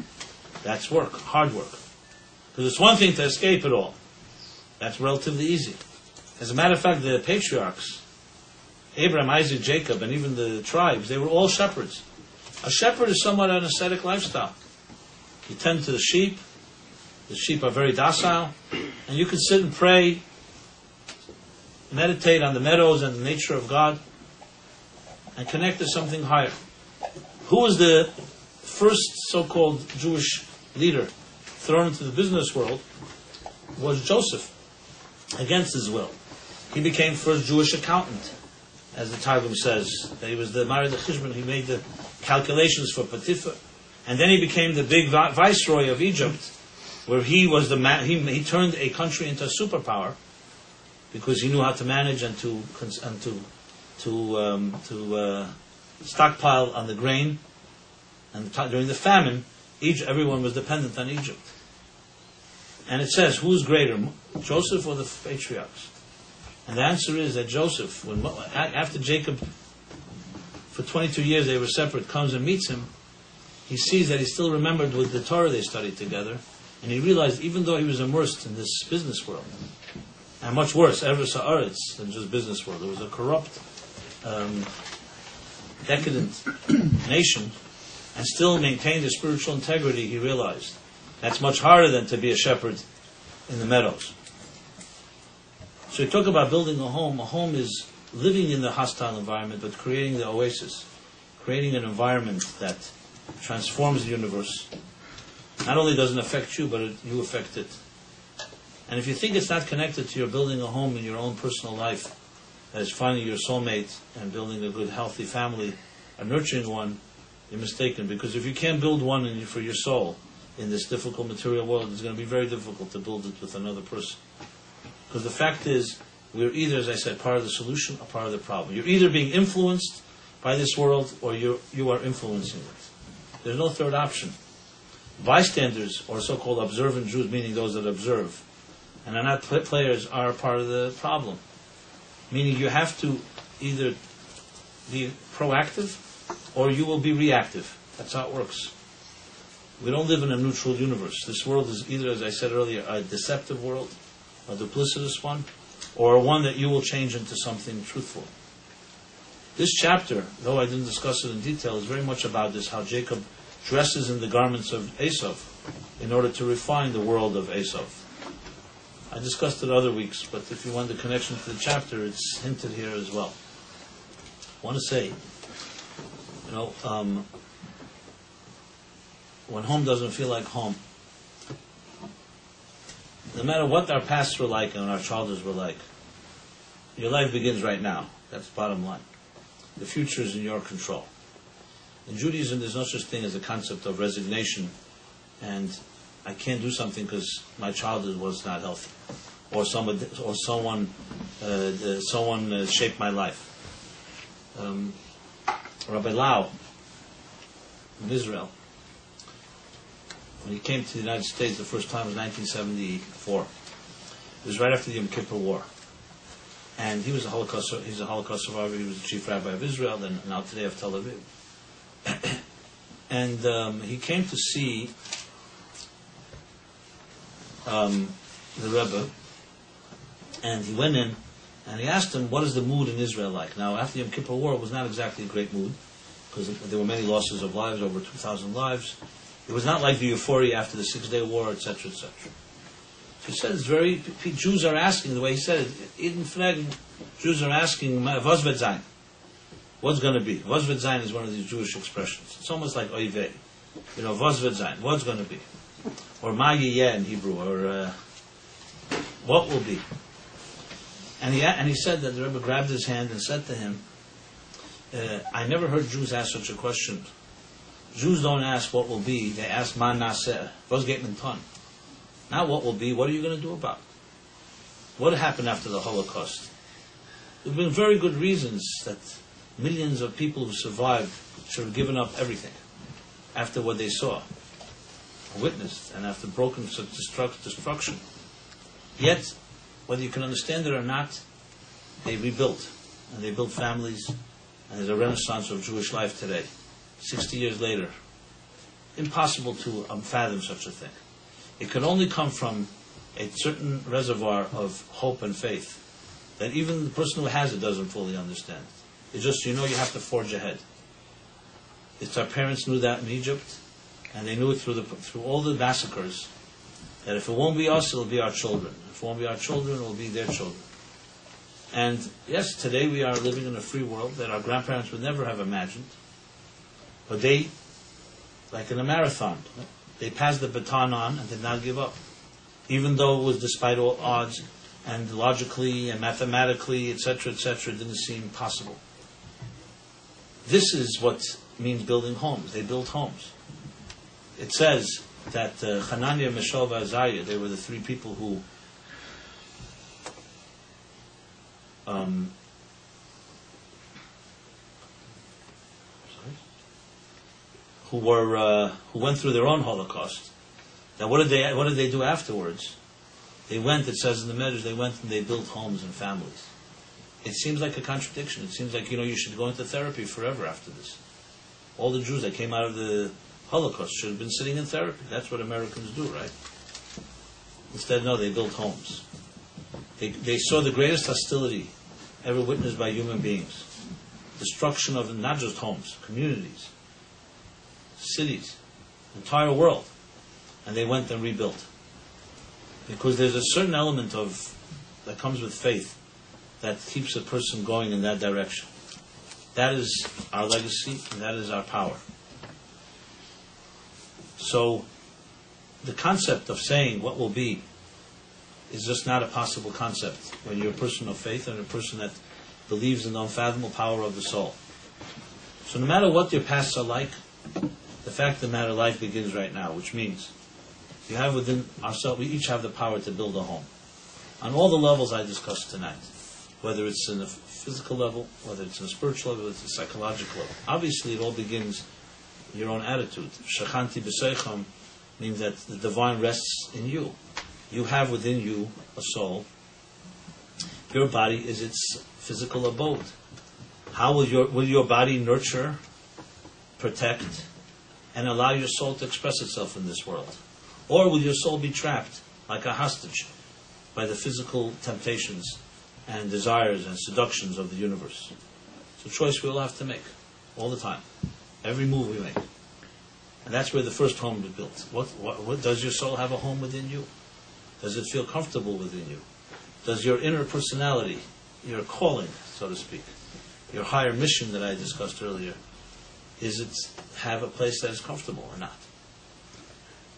That's work, hard work. Because it's one thing to escape it all. That's relatively easy. As a matter of fact, the patriarchs, Abraham, Isaac, Jacob, and even the tribes, they were all shepherds. A shepherd is somewhat an ascetic lifestyle. You tend to the sheep are very docile, and you can sit and pray, meditate on the meadows and the nature of God, and connect to something higher. Who was the first so-called Jewish leader thrown into the business world? Was Joseph, against his will. He became first Jewish accountant, as the Targum says. He was the Mari the Chishban. He made the calculations for Potiphar. And then he became the big viceroy of Egypt, where he was the man. He turned a country into a superpower because he knew how to manage and to stockpile on the grain. And during the famine, everyone was dependent on Egypt. And it says, who's greater, Joseph or the patriarchs? And the answer is that Joseph, after Jacob, for 22 years they were separate, comes and meets him, he sees that he still remembered with the Torah they studied together, and he realized even though he was immersed in this business world, and much worse, Eretz Haaretz, than just business world, it was a corrupt, decadent nation, and still maintained his spiritual integrity, he realized. That's much harder than to be a shepherd in the meadows. So you talk about building a home. A home is living in the hostile environment, but creating the oasis, creating an environment that transforms the universe. Not only doesn't affect you, but you affect it. And if you think it's not connected to your building a home in your own personal life, that is finding your soulmate and building a good, healthy family, a nurturing one, you're mistaken. Because if you can't build one for your soul in this difficult material world, it's going to be very difficult to build it with another person. Because the fact is, we're either, as I said, part of the solution or part of the problem. You're either being influenced by this world or you are influencing it. There's no third option. Bystanders, or so-called observant Jews, meaning those that observe, and are not players, are part of the problem. Meaning you have to either be proactive or you will be reactive. That's how it works. We don't live in a neutral universe. This world is either, as I said earlier, a deceptive world, a duplicitous one, or one that you will change into something truthful. This chapter, though I didn't discuss it in detail, is very much about this, how Jacob dresses in the garments of Esav in order to refine the world of Esav. I discussed it other weeks, but if you want the connection to the chapter, it's hinted here as well. I want to say, when home doesn't feel like home, no matter what our pasts were like and our childhoods were like, your life begins right now. That's the bottom line. The future is in your control. In Judaism, there's no such thing as a concept of resignation and I can't do something because my childhood was not healthy, or someone shaped my life. Rabbi Lau in Israel, when he came to the United States the first time was 1974. It was right after the Yom Kippur War, and he's a Holocaust survivor. He was the chief rabbi of Israel, and now today of Tel Aviv. And he came to see the Rebbe, and he went in and he asked him, what is the mood in Israel like? Now, after the Yom Kippur War, it was not exactly a great mood, because there were many losses of lives, over 2,000 lives. It was not like the euphoria after the Six-Day War, etc., etc. So he said, Jews are asking, the way he said it, Eden Fragen, Jews are asking, was wird sein? What's going to be? Was wird sein is one of these Jewish expressions. It's almost like oivei. Was wird sein? What's going to be? Or ma yeh in Hebrew, or what will be? And he said that the Rebbe grabbed his hand and said to him, I never heard Jews ask such a question. Jews don't ask what will be, they ask ma naseh, was geht man tun? Not what will be, what are you going to do about it? What happened after the Holocaust? There have been very good reasons that millions of people who survived should have given up everything after what they saw, witnessed, and after broken such destruction. Yet, whether you can understand it or not, they rebuilt, and they built families, and there's a renaissance of Jewish life today, 60 years later. Impossible to fathom such a thing. It can only come from a certain reservoir of hope and faith that even the person who has it doesn't fully understand. It's just, you have to forge ahead. It's our parents knew that in Egypt, and they knew it through all the massacres, that if it won't be us, it'll be our children. If it won't be our children, it will be their children. And yes, today we are living in a free world that our grandparents would never have imagined. But they, like in a marathon, they passed the baton on and did not give up. Even though it was despite all odds, and logically and mathematically, etc., it didn't seem possible. This is what means building homes. They built homes. It says that Hananiah, Mishael, and Azariah, they were the three people who went through their own Holocaust. Now, what did they do afterwards? They went. It says in the Medrash, they went and they built homes and families. It seems like a contradiction. It seems like you should go into therapy forever after this. All the Jews that came out of the Holocaust should have been sitting in therapy. That's what Americans do, right? Instead, no, they built homes. They saw the greatest hostility ever witnessed by human beings. Destruction of not just homes, communities, cities, entire world. And they went and rebuilt. Because there's a certain element that comes with faith that keeps a person going in that direction. That is our legacy, and that is our power. So, the concept of saying what will be is just not a possible concept when you're a person of faith and a person that believes in the unfathomable power of the soul. So no matter what your pasts are like, the fact of the matter, life begins right now, which means you have within ourselves, we each have the power to build a home. On all the levels I discussed tonight, whether it's in a physical level, whether it's in a spiritual level, whether it's a psychological level. Obviously, it all begins in your own attitude. Shachanti b'seicham means that the divine rests in you. You have within you a soul. Your body is its physical abode. How will your body nurture, protect, and allow your soul to express itself in this world? Or will your soul be trapped like a hostage by the physical temptations and desires and seductions of the universe? It's a choice we all have to make all the time, every move we make. And that's where the first home is built. What does your soul have a home within you? Does it feel comfortable within you? Does your inner personality, your calling, so to speak, your higher mission that I discussed earlier, is it have a place that is comfortable or not?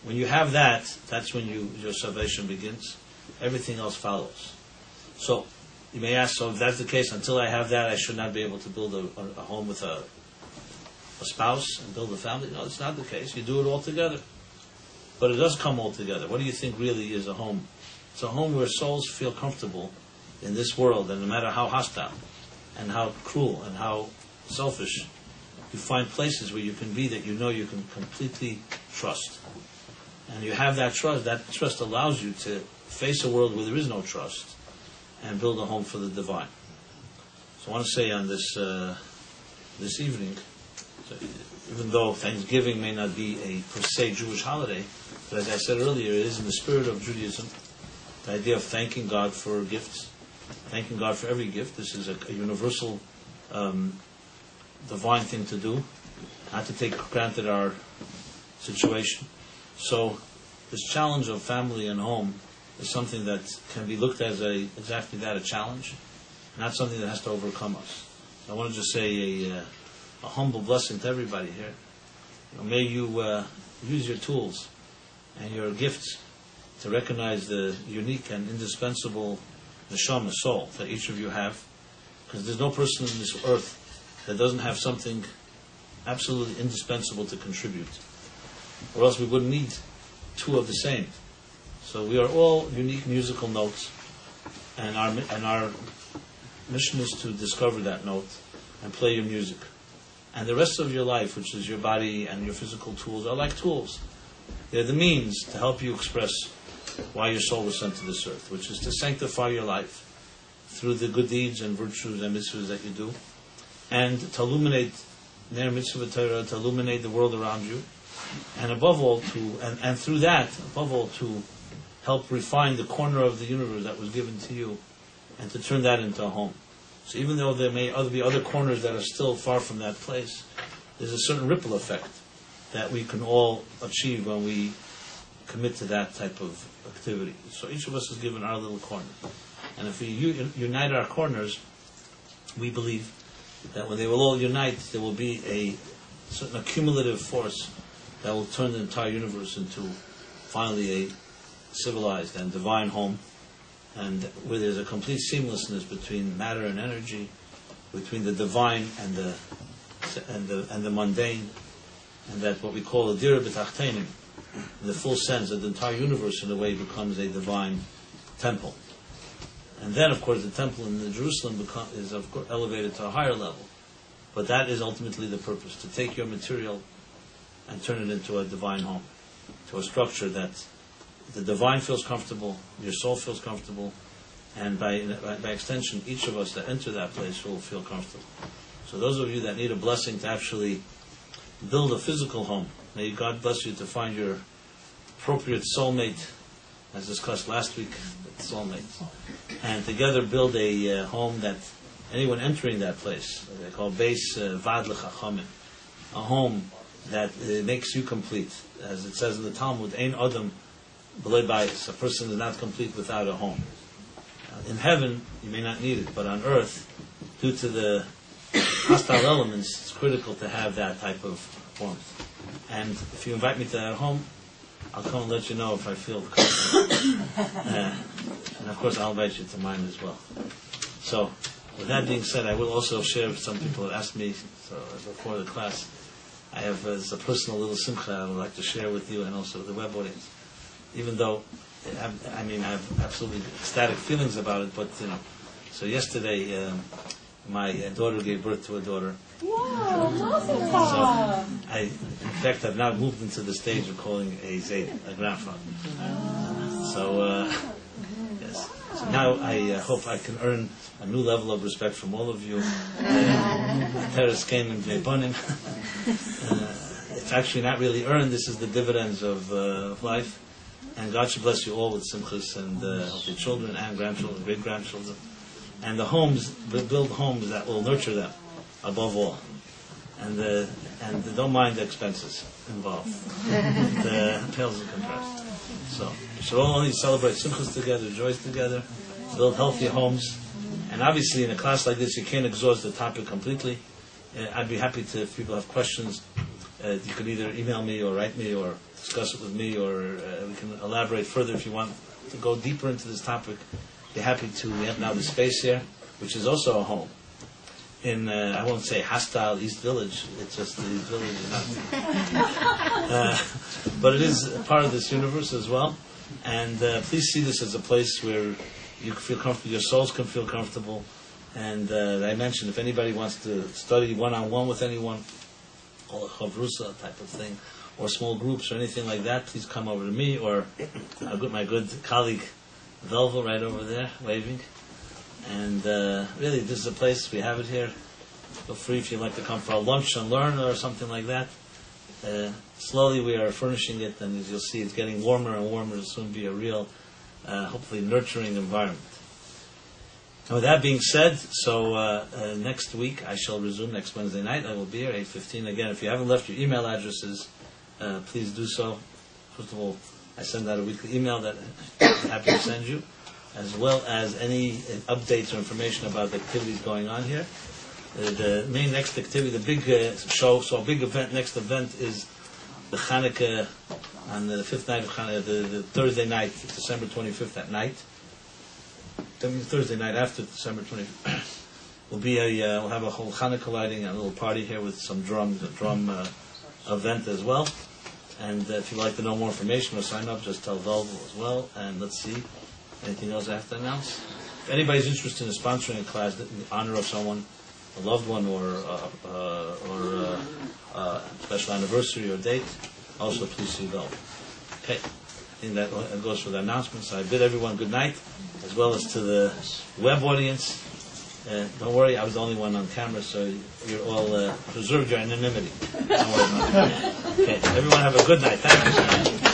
When you have that, that's when your salvation begins. Everything else follows. So, you may ask, so if that's the case, until I have that, I should not be able to build a home with a spouse and build a family? No, it's not the case. You do it all together. But it does come all together. What do you think really is a home? It's a home where souls feel comfortable in this world, and no matter how hostile and how cruel and how selfish, you find places where you can be that you know you can completely trust. And you have that trust allows you to face a world where there is no trust and build a home for the divine. So I want to say on this evening, even though Thanksgiving may not be a per se Jewish holiday, but as I said earlier, it is in the spirit of Judaism, the idea of thanking God for gifts, thanking God for every gift. This is a universal divine thing to do, not to take for granted our situation. So this challenge of family and home is something that can be looked at as exactly that, a challenge, not something that has to overcome us. I want to just say a humble blessing to everybody here. May you use your tools and your gifts to recognize the unique and indispensable neshama, soul, that each of you have, because there's no person on this earth that doesn't have something absolutely indispensable to contribute, or else we wouldn't need two of the same. So we are all unique musical notes, and our mission is to discover that note and play your music. And the rest of your life, which is your body and your physical tools, are like tools. They're the means to help you express why your soul was sent to this earth, which is to sanctify your life through the good deeds and virtues and mitzvahs that you do, and to illuminate Ner Mitzvah Torah, to illuminate the world around you, and above all and through that, above all, to help refine the corner of the universe that was given to you, and to turn that into a home. So even though there may be other corners that are still far from that place, there's a certain ripple effect that we can all achieve when we commit to that type of activity. So each of us is given our little corner. And if we unite our corners, we believe that when they will all unite, there will be a certain accumulative force that will turn the entire universe into finally a civilized and divine home, and where there's a complete seamlessness between matter and energy, between the divine and the mundane, and that what we call a dira b'tachtenim, in the full sense that the entire universe in a way becomes a divine temple. And then, of course, the temple in Jerusalem is of course elevated to a higher level. But that is ultimately the purpose, to take your material and turn it into a divine home, to a structure that the divine feels comfortable, your soul feels comfortable, and by extension, each of us that enter that place will feel comfortable. So those of you that need a blessing to actually build a physical home, may God bless you to find your appropriate soulmate, as discussed last week, soulmate, and together build a home that anyone entering that place, they call Beis Vad L'Chachamim, a home that makes you complete. As it says in the Talmud, Ein Adam B'lei Bayis, a person is not complete without a home. In heaven, you may not need it, but on earth, due to the hostile elements, it's critical to have that type of warmth. And if you invite me to that home, I'll come and let you know if I feel comfortable. And of course, I'll invite you to mine as well. So, with that being said, I will also share with some people that asked me before the class. I have as a personal little simcha I would like to share with you and also the web audience. Even though, I have absolutely ecstatic feelings about it, but so yesterday my daughter gave birth to a daughter. Wow, So in fact, I've now moved into the stage of calling a Zayd, a grandfather. So yes. So now I hope I can earn a new level of respect from all of you. Teres came in Bnei. It's actually not really earned. This is the dividends of life. And God should bless you all with simchas and healthy children and grandchildren, great-grandchildren. And the homes, build homes that will nurture them above all. and don't mind the expenses involved. The pales in comparison. So we should all only celebrate simchas together, joys together, build healthy homes, and obviously in a class like this you can't exhaust the topic completely. I'd be happy to, if people have questions, you could either email me or write me or discuss it with me, or we can elaborate further if you want to go deeper into this topic. Be happy to. We have now the space here, which is also a home. In I won't say hostile East Village. It's just the East Village is not. But it is a part of this universe as well. And please see this as a place where you can feel comfortable. Your souls can feel comfortable. And I mentioned if anybody wants to study one-on-one with anyone, or a chavrusa type of thing, or small groups or anything like that, please come over to me or my good colleague Velva right over there waving. And really, this is a place, we have it here. Feel free if you'd like to come for a lunch and learn or something like that. Slowly we are furnishing it, and as you'll see, it's getting warmer and warmer. It'll soon be a real, hopefully nurturing environment. And with that being said, so next week I shall resume next Wednesday night. I will be here 8:15. Again, if you haven't left your email addresses, please do so. First of all, I send out a weekly email that I'm happy to send you, as well as any updates or information about the activities going on here. The main next activity, the big big event, next event is the Hanukkah on the 5th night of Hanukkah, the Thursday night, December 25th at night. Thursday night after December 25th. We'll have a whole Hanukkah lighting and a little party here with some drums, a drum event as well. And if you'd like to know more information or sign up, just tell Velvo as well. And let's see, anything else I have to announce? If anybody's interested in sponsoring a class in honor of someone, a loved one, or special anniversary or date, also please see Velvo. Okay, I think that goes for the announcements. I bid everyone good night, as well as to the web audience. Don't worry, I was the only one on camera, so you're all preserved your anonymity. Don't worry about it. Okay, everyone have a good night. Thank you.